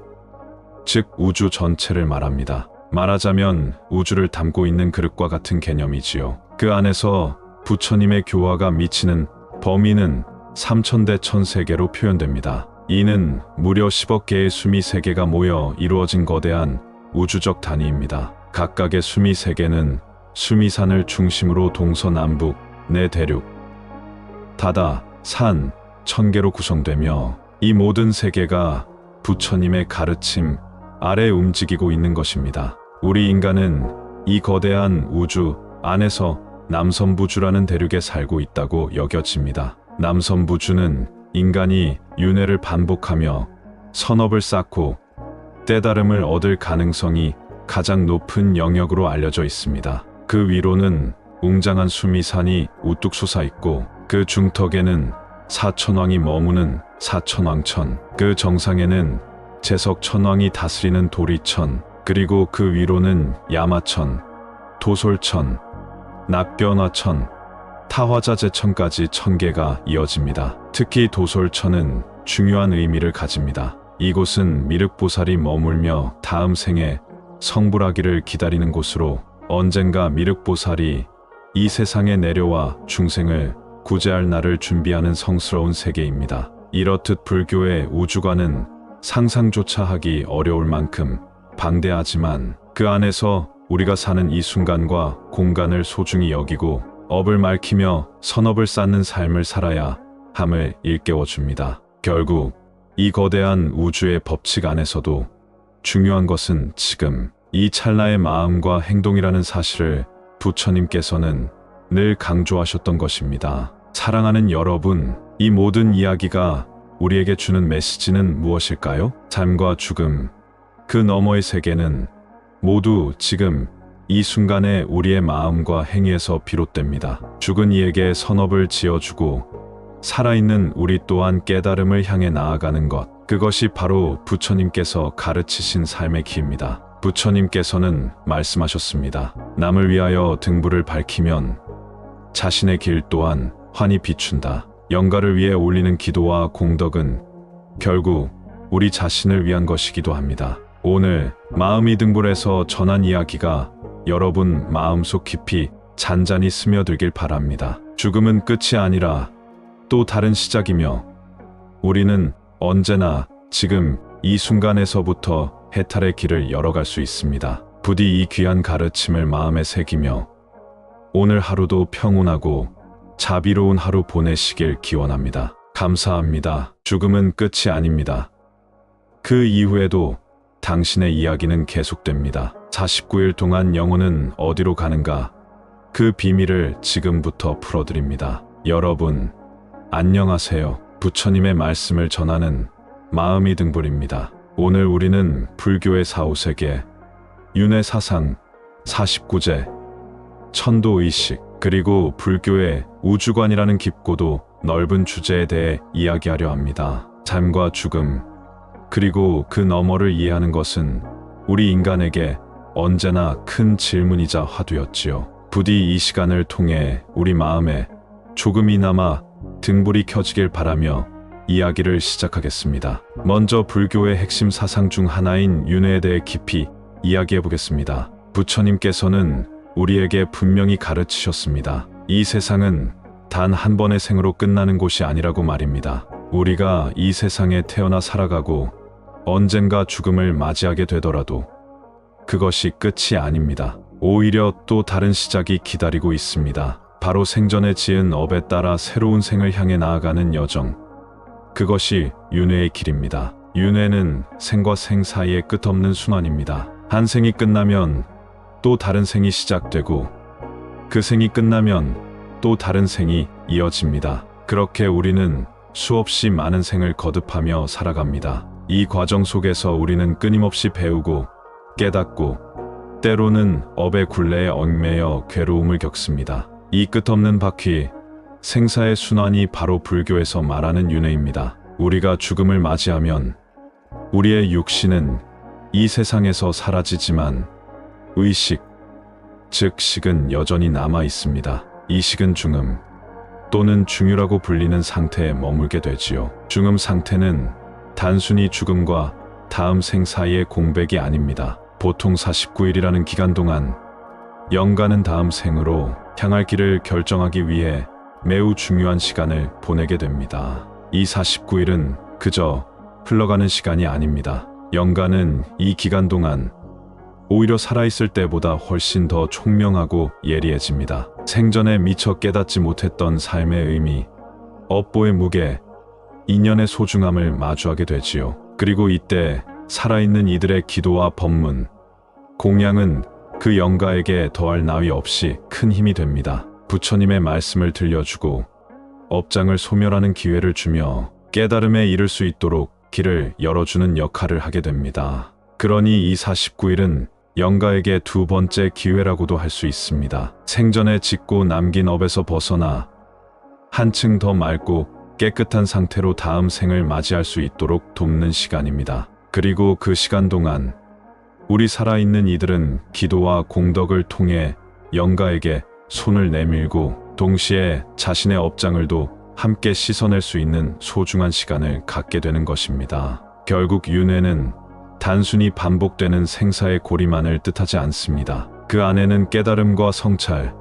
즉 우주 전체를 말합니다. 말하자면 우주를 담고 있는 그릇과 같은 개념이지요. 그 안에서 부처님의 교화가 미치는 범위는 3000대 천세계로 표현됩니다. 이는 무려 10억 개의 수미 세계가 모여 이루어진 거대한 우주적 단위입니다. 각각의 수미 세계는 수미산을 중심으로 동서남북, 네 대륙, 다다, 산, 천계로 구성되며 이 모든 세계가 부처님의 가르침 아래 움직이고 있는 것입니다. 우리 인간은 이 거대한 우주 안에서 남선부주라는 대륙에 살고 있다고 여겨집니다. 남선부주는 인간이 윤회를 반복하며 선업을 쌓고 깨달음을 얻을 가능성이 가장 높은 영역으로 알려져 있습니다. 그 위로는 웅장한 수미산이 우뚝 솟아있고 그 중턱에는 사천왕이 머무는 사천왕천, 그 정상에는 제석천왕이 다스리는 도리천, 그리고 그 위로는 야마천, 도솔천, 낙변화천, 타화자재천까지 천계가 이어집니다. 특히 도솔천은 중요한 의미를 가집니다. 이곳은 미륵보살이 머물며 다음 생에 성불하기를 기다리는 곳으로 언젠가 미륵보살이 이 세상에 내려와 중생을 구제할 날을 준비하는 성스러운 세계입니다. 이렇듯 불교의 우주관은 상상조차 하기 어려울 만큼 방대하지만 그 안에서 우리가 사는 이 순간과 공간을 소중히 여기고 업을 밝히며 선업을 쌓는 삶을 살아야 함을 일깨워줍니다. 결국 이 거대한 우주의 법칙 안에서도 중요한 것은 지금 이 찰나의 마음과 행동이라는 사실을 부처님께서는 늘 강조하셨던 것입니다. 사랑하는 여러분, 이 모든 이야기가 우리에게 주는 메시지는 무엇일까요? 삶과 죽음, 그 너머의 세계는 모두 지금 이 순간에 우리의 마음과 행위에서 비롯됩니다. 죽은 이에게 선업을 지어주고 살아있는 우리 또한 깨달음을 향해 나아가는 것, 그것이 바로 부처님께서 가르치신 삶의 길입니다. 부처님께서는 말씀하셨습니다. 남을 위하여 등불을 밝히면 자신의 길 또한 환히 비춘다. 영가를 위해 올리는 기도와 공덕은 결국 우리 자신을 위한 것이기도 합니다. 오늘 마음이 등불에서 전한 이야기가 여러분 마음속 깊이 잔잔히 스며들길 바랍니다. 죽음은 끝이 아니라 또 다른 시작이며 우리는 언제나 지금 이 순간에서부터 해탈의 길을 열어갈 수 있습니다. 부디 이 귀한 가르침을 마음에 새기며 오늘 하루도 평온하고 자비로운 하루 보내시길 기원합니다. 감사합니다. 죽음은 끝이 아닙니다. 그 이후에도 당신의 이야기는 계속됩니다. 49일 동안 영혼은 어디로 가는가? 그 비밀을 지금부터 풀어드립니다. 여러분, 안녕하세요. 부처님의 말씀을 전하는 마음이 등불입니다. 오늘 우리는 불교의 4호세계, 윤회 사상, 49제, 천도의식, 그리고 불교의 우주관이라는 깊고도 넓은 주제에 대해 이야기하려 합니다. 삶과 죽음, 그리고 그 너머를 이해하는 것은 우리 인간에게 언제나 큰 질문이자 화두였지요. 부디 이 시간을 통해 우리 마음에 조금이나마 등불이 켜지길 바라며 이야기를 시작하겠습니다. 먼저 불교의 핵심 사상 중 하나인 윤회에 대해 깊이 이야기해 보겠습니다. 부처님께서는 우리에게 분명히 가르치셨습니다. 이 세상은 단 한 번의 생으로 끝나는 곳이 아니라고 말입니다. 우리가 이 세상에 태어나 살아가고 언젠가 죽음을 맞이하게 되더라도 그것이 끝이 아닙니다. 오히려 또 다른 시작이 기다리고 있습니다. 바로 생전에 지은 업에 따라 새로운 생을 향해 나아가는 여정. 그것이 윤회의 길입니다. 윤회는 생과 생 사이의 끝없는 순환입니다. 한 생이 끝나면 또 다른 생이 시작되고 그 생이 끝나면 또 다른 생이 이어집니다. 그렇게 우리는 수없이 많은 생을 거듭하며 살아갑니다. 이 과정 속에서 우리는 끊임없이 배우고 깨닫고 때로는 업의 굴레에 얽매여 괴로움을 겪습니다. 이 끝없는 바퀴, 생사의 순환이 바로 불교에서 말하는 윤회입니다. 우리가 죽음을 맞이하면 우리의 육신은 이 세상에서 사라지지만 의식, 즉 식은 여전히 남아 있습니다. 이 식은 중음 또는 중유라고 불리는 상태에 머물게 되지요. 중음 상태는 단순히 죽음과 다음 생 사이의 공백이 아닙니다. 보통 49일이라는 기간 동안 영가는 다음 생으로 향할 길을 결정하기 위해 매우 중요한 시간을 보내게 됩니다. 이 49일은 그저 흘러가는 시간이 아닙니다. 영가는 이 기간 동안 오히려 살아있을 때보다 훨씬 더 총명하고 예리해집니다. 생전에 미처 깨닫지 못했던 삶의 의미, 업보의 무게, 인연의 소중함을 마주하게 되지요. 그리고 이때 살아있는 이들의 기도와 법문, 공양은 그 영가에게 더할 나위 없이 큰 힘이 됩니다. 부처님의 말씀을 들려주고 업장을 소멸하는 기회를 주며 깨달음에 이를 수 있도록 길을 열어주는 역할을 하게 됩니다. 그러니 이 49일은 영가에게 두 번째 기회라고도 할 수 있습니다. 생전에 짓고 남긴 업에서 벗어나 한층 더 맑고 깨끗한 상태로 다음 생을 맞이할 수 있도록 돕는 시간입니다. 그리고 그 시간 동안 우리 살아있는 이들은 기도와 공덕을 통해 영가에게 손을 내밀고 동시에 자신의 업장을도 함께 씻어낼 수 있는 소중한 시간을 갖게 되는 것입니다. 결국 윤회는 단순히 반복되는 생사의 고리만을 뜻하지 않습니다. 그 안에는 깨달음과 성찰,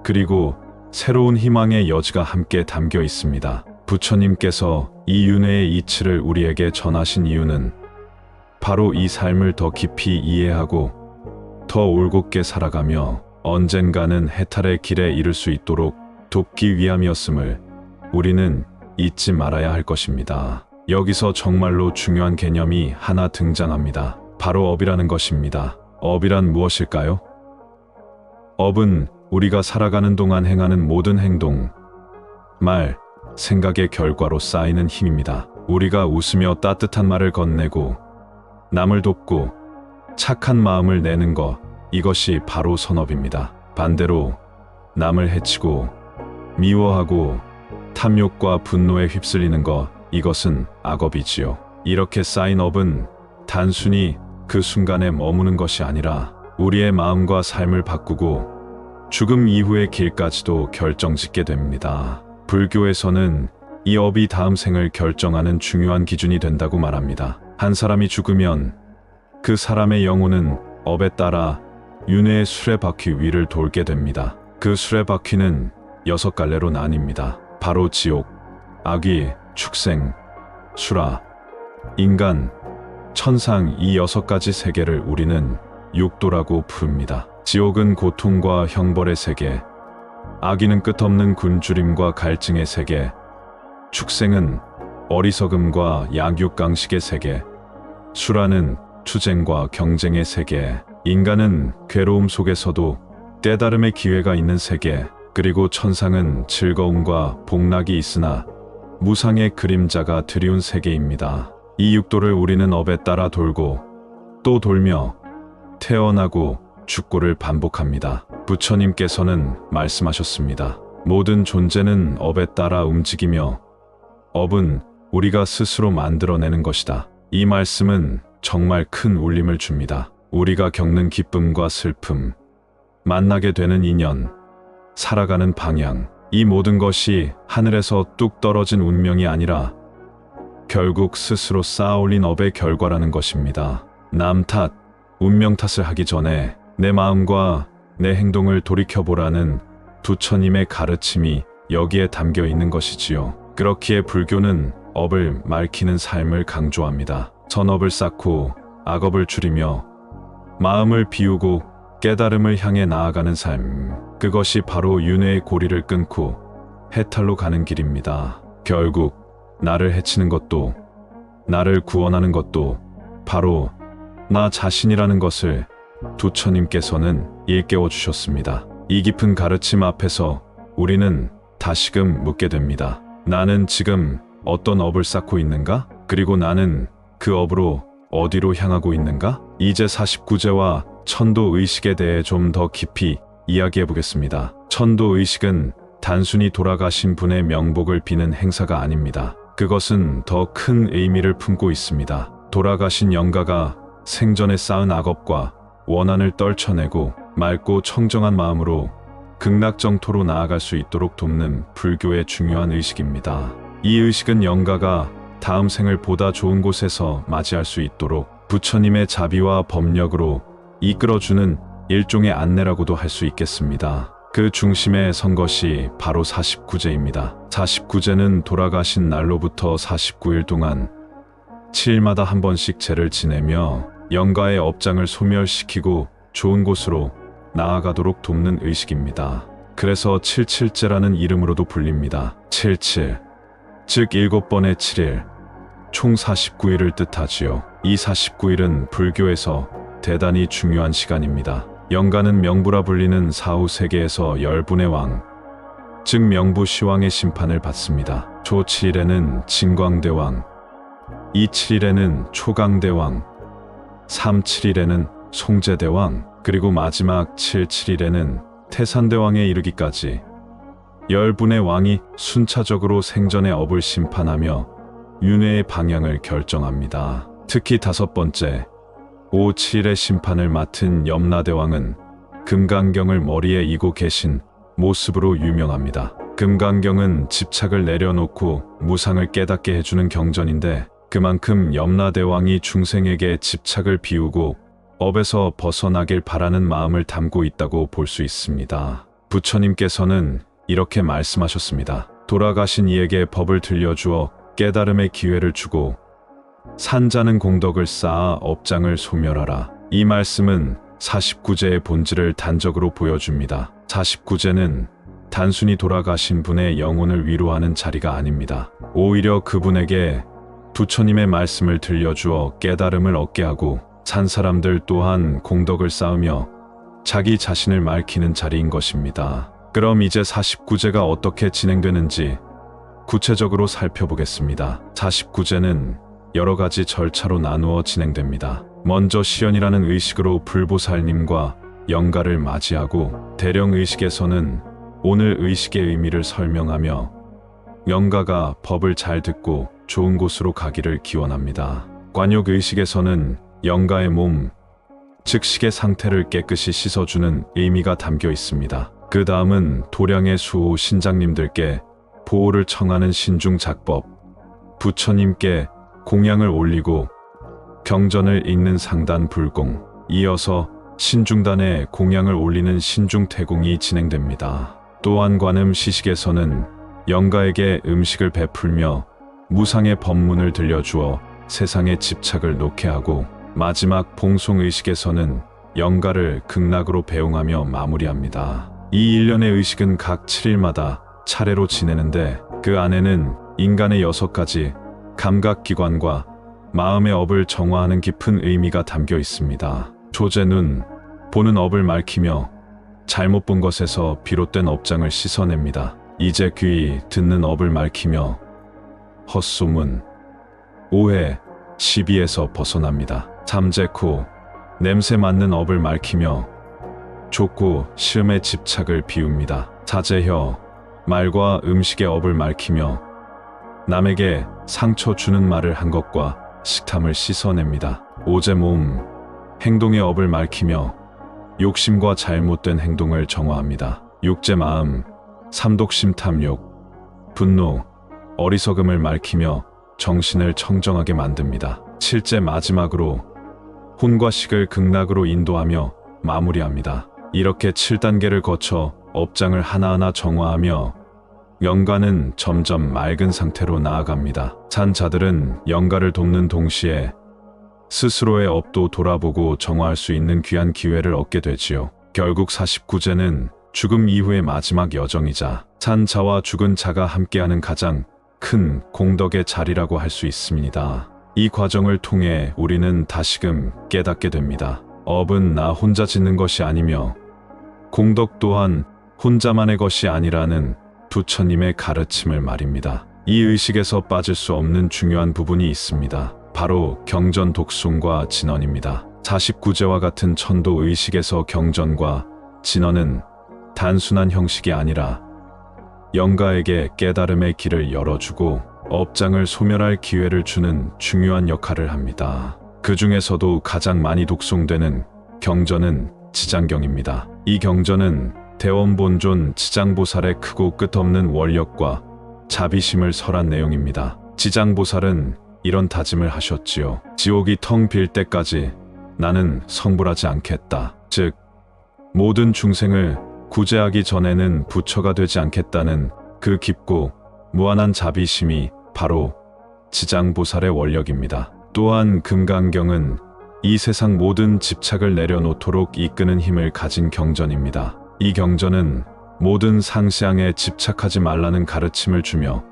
그리고 새로운 희망의 여지가 함께 담겨 있습니다. 부처님께서 이 윤회의 이치를 우리에게 전하신 이유는 바로 이 삶을 더 깊이 이해하고 더 올곧게 살아가며 언젠가는 해탈의 길에 이를 수 있도록 돕기 위함이었음을 우리는 잊지 말아야 할 것입니다. 여기서 정말로 중요한 개념이 하나 등장합니다. 바로 업이라는 것입니다. 업이란 무엇일까요? 업은 우리가 살아가는 동안 행하는 모든 행동, 말, 생각의 결과로 쌓이는 힘입니다. 우리가 웃으며 따뜻한 말을 건네고 남을 돕고 착한 마음을 내는 것, 이것이 바로 선업입니다. 반대로 남을 해치고 미워하고 탐욕과 분노에 휩쓸리는 것, 이것은 악업이지요. 이렇게 쌓인 업은 단순히 그 순간에 머무는 것이 아니라 우리의 마음과 삶을 바꾸고 죽음 이후의 길까지도 결정짓게 됩니다. 불교에서는 이 업이 다음 생을 결정하는 중요한 기준이 된다고 말합니다. 한 사람이 죽으면 그 사람의 영혼은 업에 따라 윤회의 수레바퀴 위를 돌게 됩니다. 그 수레바퀴는 6갈래로 나뉩니다. 바로 지옥, 악귀, 축생, 수라, 인간, 천상, 이 6가지 세계를 우리는 육도라고 부릅니다. 지옥은 고통과 형벌의 세계, 악귀는 끝없는 굶주림과 갈증의 세계, 축생은 어리석음과 약육강식의 세계, 수라는 투쟁과 경쟁의 세계, 인간은 괴로움 속에서도 깨달음의 기회가 있는 세계, 그리고 천상은 즐거움과 복락이 있으나 무상의 그림자가 드리운 세계입니다. 이 육도를 우리는 업에 따라 돌고 또 돌며 태어나고 죽고를 반복합니다. 부처님께서는 말씀하셨습니다. 모든 존재는 업에 따라 움직이며 업은 우리가 스스로 만들어내는 것이다. 이 말씀은 정말 큰 울림을 줍니다. 우리가 겪는 기쁨과 슬픔, 만나게 되는 인연, 살아가는 방향, 이 모든 것이 하늘에서 뚝 떨어진 운명이 아니라 결국 스스로 쌓아올린 업의 결과라는 것입니다. 남 탓, 운명 탓을 하기 전에 내 마음과 내 행동을 돌이켜보라는 부처님의 가르침이 여기에 담겨 있는 것이지요. 그렇기에 불교는 업을 맑히는 삶을 강조합니다. 선업을 쌓고 악업을 줄이며 마음을 비우고 깨달음을 향해 나아가는 삶, 그것이 바로 윤회의 고리를 끊고 해탈로 가는 길입니다. 결국 나를 해치는 것도 나를 구원하는 것도 바로 나 자신이라는 것을 부처님께서는 일깨워 주셨습니다. 이 깊은 가르침 앞에서 우리는 다시금 묻게 됩니다. 나는 지금 어떤 업을 쌓고 있는가? 그리고 나는 그 업으로 어디로 향하고 있는가? 이제 49제와 천도의식에 대해 좀 더 깊이 이야기해 보겠습니다. 천도의식은 단순히 돌아가신 분의 명복을 비는 행사가 아닙니다. 그것은 더 큰 의미를 품고 있습니다. 돌아가신 영가가 생전에 쌓은 악업과 원한을 떨쳐내고 맑고 청정한 마음으로 극락정토로 나아갈 수 있도록 돕는 불교의 중요한 의식입니다. 이 의식은 영가가 다음 생을 보다 좋은 곳에서 맞이할 수 있도록 부처님의 자비와 법력으로 이끌어주는 일종의 안내라고도 할 수 있겠습니다. 그 중심에 선 것이 바로 49제입니다. 49제는 돌아가신 날로부터 49일 동안 7일마다 한 번씩 제를 지내며 영가의 업장을 소멸시키고 좋은 곳으로 나아가도록 돕는 의식입니다. 그래서 77제라는 이름으로도 불립니다. 77, 즉 7번의 7일, 총 49일을 뜻하지요. 이 49일은 불교에서 대단히 중요한 시간입니다. 영가는 명부라 불리는 사후 세계에서 10분의 왕, 즉 명부시왕의 심판을 받습니다. 초 7일에는 진광대왕, 2 7일에는 초강대왕, 3 7일에는 송제대왕, 그리고 마지막 7 7일에는 태산대왕에 이르기까지 10분의 왕이 순차적으로 생전의 업을 심판하며 윤회의 방향을 결정합니다. 특히 5번째 5, 7의 심판을 맡은 염라대왕은 금강경을 머리에 이고 계신 모습으로 유명합니다. 금강경은 집착을 내려놓고 무상을 깨닫게 해주는 경전인데 그만큼 염라대왕이 중생에게 집착을 비우고 업에서 벗어나길 바라는 마음을 담고 있다고 볼 수 있습니다. 부처님께서는 이렇게 말씀하셨습니다. 돌아가신 이에게 법을 들려주어 깨달음의 기회를 주고 산자는 공덕을 쌓아 업장을 소멸하라. 이 말씀은 49제의 본질을 단적으로 보여줍니다. 49제는 단순히 돌아가신 분의 영혼을 위로하는 자리가 아닙니다. 오히려 그분에게 부처님의 말씀을 들려주어 깨달음을 얻게 하고 산 사람들 또한 공덕을 쌓으며 자기 자신을 맑히는 자리인 것입니다. 그럼 이제 49제가 어떻게 진행되는지 구체적으로 살펴보겠습니다. 49제는 여러 가지 절차로 나누어 진행됩니다. 먼저 시연이라는 의식으로 불보살님과 영가를 맞이하고 대령의식에서는 오늘 의식의 의미를 설명하며 영가가 법을 잘 듣고 좋은 곳으로 가기를 기원합니다. 관욕의식에서는 영가의 몸, 즉 식의 상태를 깨끗이 씻어주는 의미가 담겨 있습니다. 그 다음은 도량의 수호 신장님들께 보호를 청하는 신중작법, 부처님께 공양을 올리고 경전을 읽는 상단 불공, 이어서 신중단에 공양을 올리는 신중태공이 진행됩니다. 또한 관음 시식에서는 영가에게 음식을 베풀며 무상의 법문을 들려주어 세상에 집착을 놓게 하고 마지막 봉송의식에서는 영가를 극락으로 배웅하며 마무리합니다. 이 일련의 의식은 각 7일마다 차례로 지내는데 그 안에는 인간의 6가지 감각기관과 마음의 업을 정화하는 깊은 의미가 담겨 있습니다. 조제눈, 보는 업을 맑히며 잘못 본 것에서 비롯된 업장을 씻어냅니다. 이제 귀, 듣는 업을 맑히며 헛소문, 오해, 시비에서 벗어납니다. 잠재코, 냄새 맡는 업을 맑히며 족구, 시음의 집착을 비웁니다. 자제혀, 말과 음식의 업을 맑히며 남에게 상처 주는 말을 한 것과 식탐을 씻어냅니다. 오제 몸, 행동의 업을 맑히며 욕심과 잘못된 행동을 정화합니다. 육제 마음, 삼독심 탐욕, 분노, 어리석음을 맑히며 정신을 청정하게 만듭니다. 칠제 마지막으로 혼과 식을 극락으로 인도하며 마무리합니다. 이렇게 7단계를 거쳐 업장을 하나하나 정화하며 영가는 점점 맑은 상태로 나아갑니다. 산자들은 영가를 돕는 동시에 스스로의 업도 돌아보고 정화할 수 있는 귀한 기회를 얻게 되지요. 결국 49제는 죽음 이후의 마지막 여정이자 산자와 죽은 자가 함께하는 가장 큰 공덕의 자리라고 할 수 있습니다. 이 과정을 통해 우리는 다시금 깨닫게 됩니다. 업은 나 혼자 짓는 것이 아니며 공덕 또한 혼자만의 것이 아니라는 부처님의 가르침을 말입니다. 이 의식에서 빠질 수 없는 중요한 부분이 있습니다. 바로 경전 독송과 진언입니다. 49제와 같은 천도 의식에서 경전과 진언은 단순한 형식이 아니라 영가에게 깨달음의 길을 열어주고 업장을 소멸할 기회를 주는 중요한 역할을 합니다. 그 중에서도 가장 많이 독송되는 경전은 지장경입니다. 이 경전은 대원본존 지장보살의 크고 끝없는 원력과 자비심을 설한 내용입니다. 지장보살은 이런 다짐을 하셨지요. 지옥이 텅 빌 때까지 나는 성불하지 않겠다. 즉, 모든 중생을 구제하기 전에는 부처가 되지 않겠다는 그 깊고 무한한 자비심이 바로 지장보살의 원력입니다. 또한 금강경은 이 세상 모든 집착을 내려놓도록 이끄는 힘을 가진 경전입니다. 이 경전은 모든 상시앙에 집착하지 말라는 가르침을 주며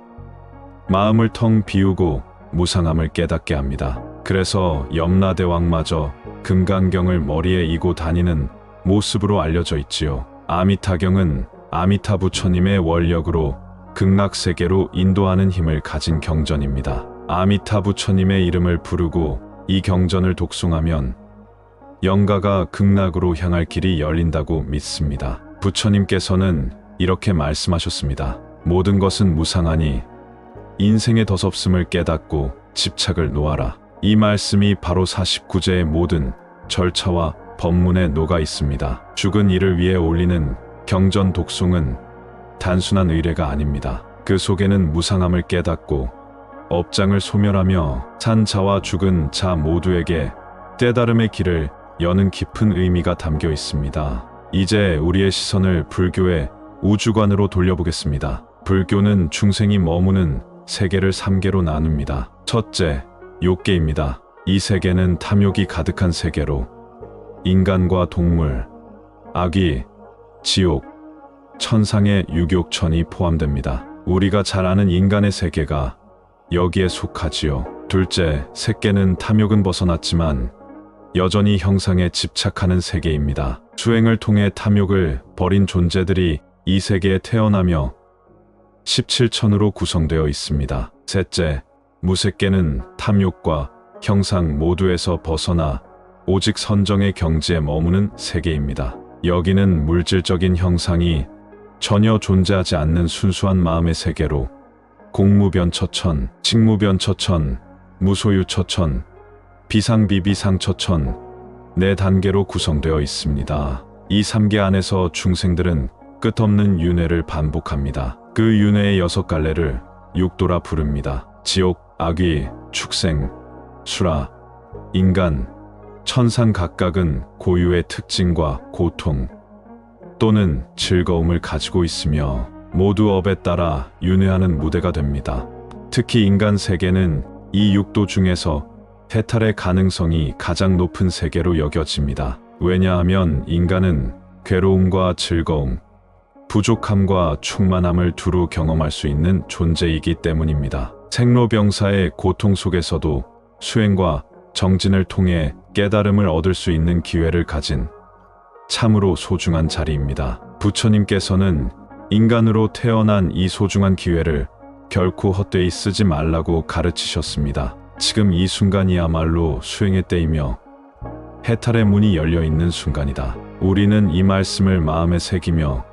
마음을 텅 비우고 무상함을 깨닫게 합니다. 그래서 염라대왕마저 금강경을 머리에 이고 다니는 모습으로 알려져 있지요. 아미타경은 아미타 부처님의 원력으로 극락세계로 인도하는 힘을 가진 경전입니다. 아미타 부처님의 이름을 부르고 이 경전을 독송하면 영가가 극락으로 향할 길이 열린다고 믿습니다. 부처님께서는 이렇게 말씀하셨습니다. 모든 것은 무상하니 인생의 덧없음을 깨닫고 집착을 놓아라. 이 말씀이 바로 49제의 모든 절차와 법문에 녹아 있습니다. 죽은 이를 위해 올리는 경전 독송은 단순한 의례가 아닙니다. 그 속에는 무상함을 깨닫고 업장을 소멸하며 산 자와 죽은 자 모두에게 깨달음의 길을 여는 깊은 의미가 담겨 있습니다. 이제 우리의 시선을 불교의 우주관으로 돌려보겠습니다. 불교는 중생이 머무는 세계를 3개로 나눕니다. 첫째, 욕계입니다. 이 세계는 탐욕이 가득한 세계로 인간과 동물, 아귀, 지옥, 천상의 육욕천이 포함됩니다. 우리가 잘 아는 인간의 세계가 여기에 속하지요. 둘째, 색계는 탐욕은 벗어났지만 여전히 형상에 집착하는 세계입니다. 수행을 통해 탐욕을 버린 존재들이 이 세계에 태어나며 17천으로 구성되어 있습니다. 셋째, 무색계는 탐욕과 형상 모두에서 벗어나 오직 선정의 경지에 머무는 세계입니다. 여기는 물질적인 형상이 전혀 존재하지 않는 순수한 마음의 세계로 공무변처천, 직무변처천, 무소유처천, 비상비비상처천 4단계로 구성되어 있습니다. 이 3개 안에서 중생들은 끝없는 윤회를 반복합니다. 그 윤회의 6갈래를 육도라 부릅니다. 지옥, 아귀, 축생, 수라, 인간, 천상 각각은 고유의 특징과 고통 또는 즐거움을 가지고 있으며 모두 업에 따라 윤회하는 무대가 됩니다. 특히 인간 세계는 이 육도 중에서 해탈의 가능성이 가장 높은 세계로 여겨집니다. 왜냐하면 인간은 괴로움과 즐거움, 부족함과 충만함을 두루 경험할 수 있는 존재이기 때문입니다. 생로병사의 고통 속에서도 수행과 정진을 통해 깨달음을 얻을 수 있는 기회를 가진 참으로 소중한 자리입니다. 부처님께서는 인간으로 태어난 이 소중한 기회를 결코 헛되이 쓰지 말라고 가르치셨습니다. 지금 이 순간이야말로 수행의 때이며 해탈의 문이 열려있는 순간이다. 우리는 이 말씀을 마음에 새기며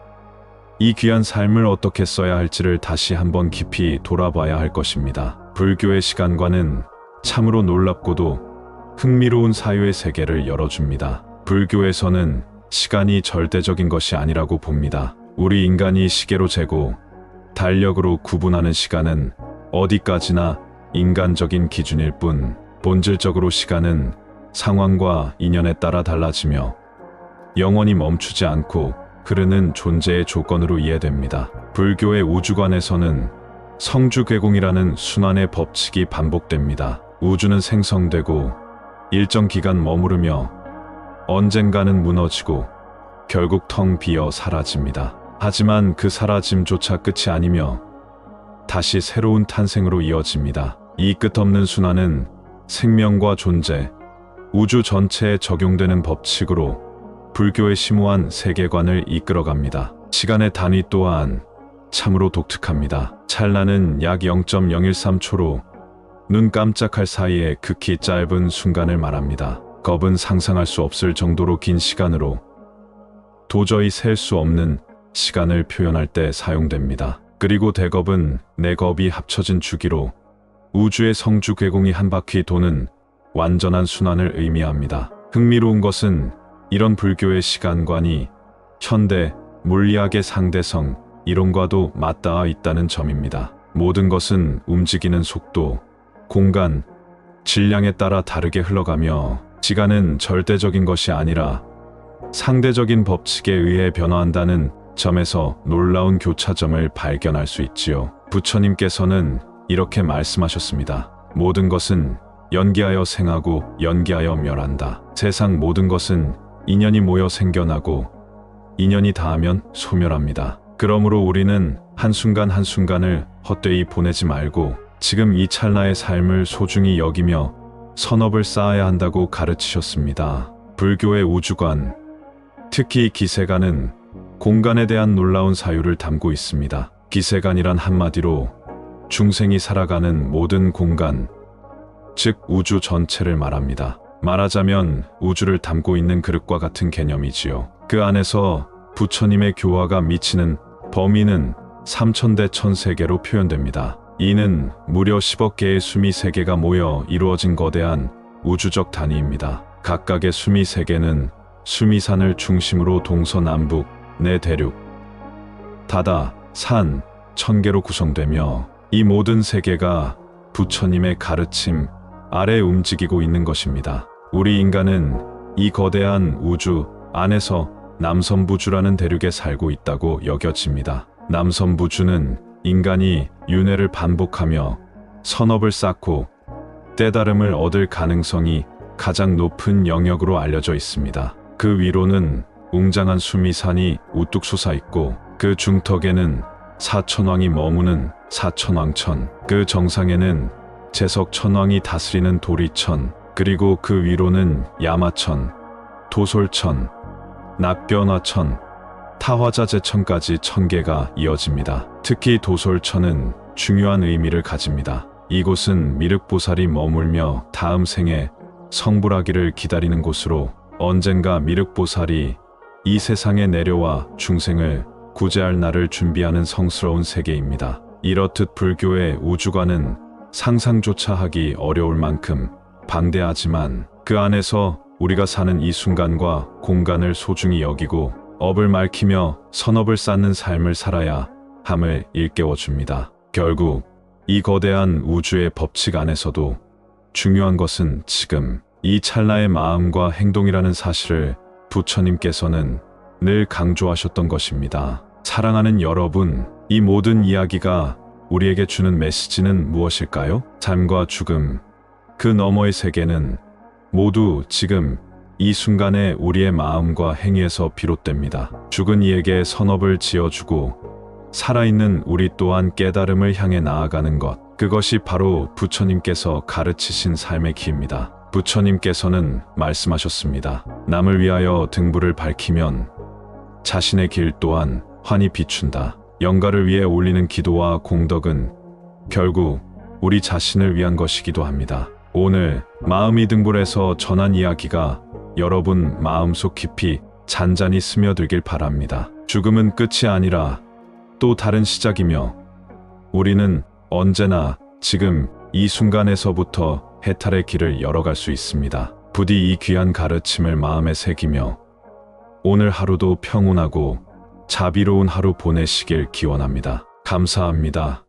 이 귀한 삶을 어떻게 써야 할지를 다시 한번 깊이 돌아봐야 할 것입니다. 불교의 시간관은 참으로 놀랍고도 흥미로운 사유의 세계를 열어줍니다. 불교에서는 시간이 절대적인 것이 아니라고 봅니다. 우리 인간이 시계로 재고 달력으로 구분하는 시간은 어디까지나 인간적인 기준일 뿐 본질적으로 시간은 상황과 인연에 따라 달라지며 영원히 멈추지 않고 흐르는 존재의 조건으로 이해됩니다. 불교의 우주관에서는 성주괴공이라는 순환의 법칙이 반복됩니다. 우주는 생성되고 일정 기간 머무르며 언젠가는 무너지고 결국 텅 비어 사라집니다. 하지만 그 사라짐조차 끝이 아니며 다시 새로운 탄생으로 이어집니다. 이 끝없는 순환은 생명과 존재, 우주 전체에 적용되는 법칙으로 불교의 심오한 세계관을 이끌어갑니다. 시간의 단위 또한 참으로 독특합니다. 찰나는 약 0.013초로 눈 깜짝할 사이에 극히 짧은 순간을 말합니다. 겁은 상상할 수 없을 정도로 긴 시간으로 도저히 셀 수 없는 시간을 표현할 때 사용됩니다. 그리고 대겁은 네 겁이 합쳐진 주기로 우주의 성주괴공이 한 바퀴 도는 완전한 순환을 의미합니다. 흥미로운 것은 이런 불교의 시간관이 현대 물리학의 상대성 이론과도 맞닿아 있다는 점입니다. 모든 것은 움직이는 속도, 공간, 질량에 따라 다르게 흘러가며 시간은 절대적인 것이 아니라 상대적인 법칙에 의해 변화한다는 점에서 놀라운 교차점을 발견할 수 있지요. 부처님께서는 이렇게 말씀하셨습니다. 모든 것은 연기하여 생하고 연기하여 멸한다. 세상 모든 것은 인연이 모여 생겨나고 인연이 닿으면 소멸합니다. 그러므로 우리는 한순간 한순간을 헛되이 보내지 말고 지금 이 찰나의 삶을 소중히 여기며 선업을 쌓아야 한다고 가르치셨습니다. 불교의 우주관, 특히 기세관은 공간에 대한 놀라운 사유를 담고 있습니다. 기세관이란 한마디로 중생이 살아가는 모든 공간, 즉 우주 전체를 말합니다. 말하자면 우주를 담고 있는 그릇과 같은 개념이지요. 그 안에서 부처님의 교화가 미치는 범위는 3000대 천세계로 표현됩니다. 이는 무려 10억 개의 수미 세계가 모여 이루어진 거대한 우주적 단위입니다. 각각의 수미 세계는 수미산을 중심으로 동서남북, 네 대륙, 다다, 산, 1000개로 구성되며 이 모든 세계가 부처님의 가르침 아래 움직이고 있는 것입니다. 우리 인간은 이 거대한 우주 안에서 남선부주라는 대륙에 살고 있다고 여겨집니다. 남선부주는 인간이 윤회를 반복하며 선업을 쌓고 깨달음을 얻을 가능성이 가장 높은 영역으로 알려져 있습니다. 그 위로는 웅장한 수미산이 우뚝 솟아 있고 그 중턱에는 사천왕이 머무는 사천왕천, 그 정상에는 제석천왕이 다스리는 도리천, 그리고 그 위로는 야마천, 도솔천, 낙변화천, 타화자재천까지 1000개가 이어집니다. 특히 도솔천은 중요한 의미를 가집니다. 이곳은 미륵보살이 머물며 다음 생에 성불하기를 기다리는 곳으로 언젠가 미륵보살이 이 세상에 내려와 중생을 구제할 날을 준비하는 성스러운 세계입니다. 이렇듯 불교의 우주관은 상상조차 하기 어려울 만큼 방대하지만 그 안에서 우리가 사는 이 순간과 공간을 소중히 여기고 업을 밝히며 선업을 쌓는 삶을 살아야 함을 일깨워줍니다. 결국 이 거대한 우주의 법칙 안에서도 중요한 것은 지금 이 찰나의 마음과 행동이라는 사실을 부처님께서는 늘 강조하셨던 것입니다. 사랑하는 여러분, 이 모든 이야기가 우리에게 주는 메시지는 무엇일까요? 삶과 죽음, 그 너머의 세계는 모두 지금 이 순간에 우리의 마음과 행위에서 비롯됩니다. 죽은 이에게 선업을 지어주고 살아있는 우리 또한 깨달음을 향해 나아가는 것, 그것이 바로 부처님께서 가르치신 삶의 길입니다. 부처님께서는 말씀하셨습니다. 남을 위하여 등불을 밝히면 자신의 길 또한 환히 비춘다. 영가를 위해 올리는 기도와 공덕은 결국 우리 자신을 위한 것이기도 합니다. 오늘 마음이 등불에서 전한 이야기가 여러분 마음속 깊이 잔잔히 스며들길 바랍니다. 죽음은 끝이 아니라 또 다른 시작이며 우리는 언제나 지금 이 순간에서부터 해탈의 길을 열어갈 수 있습니다. 부디 이 귀한 가르침을 마음에 새기며 오늘 하루도 평온하고 자비로운 하루 보내시길 기원합니다. 감사합니다.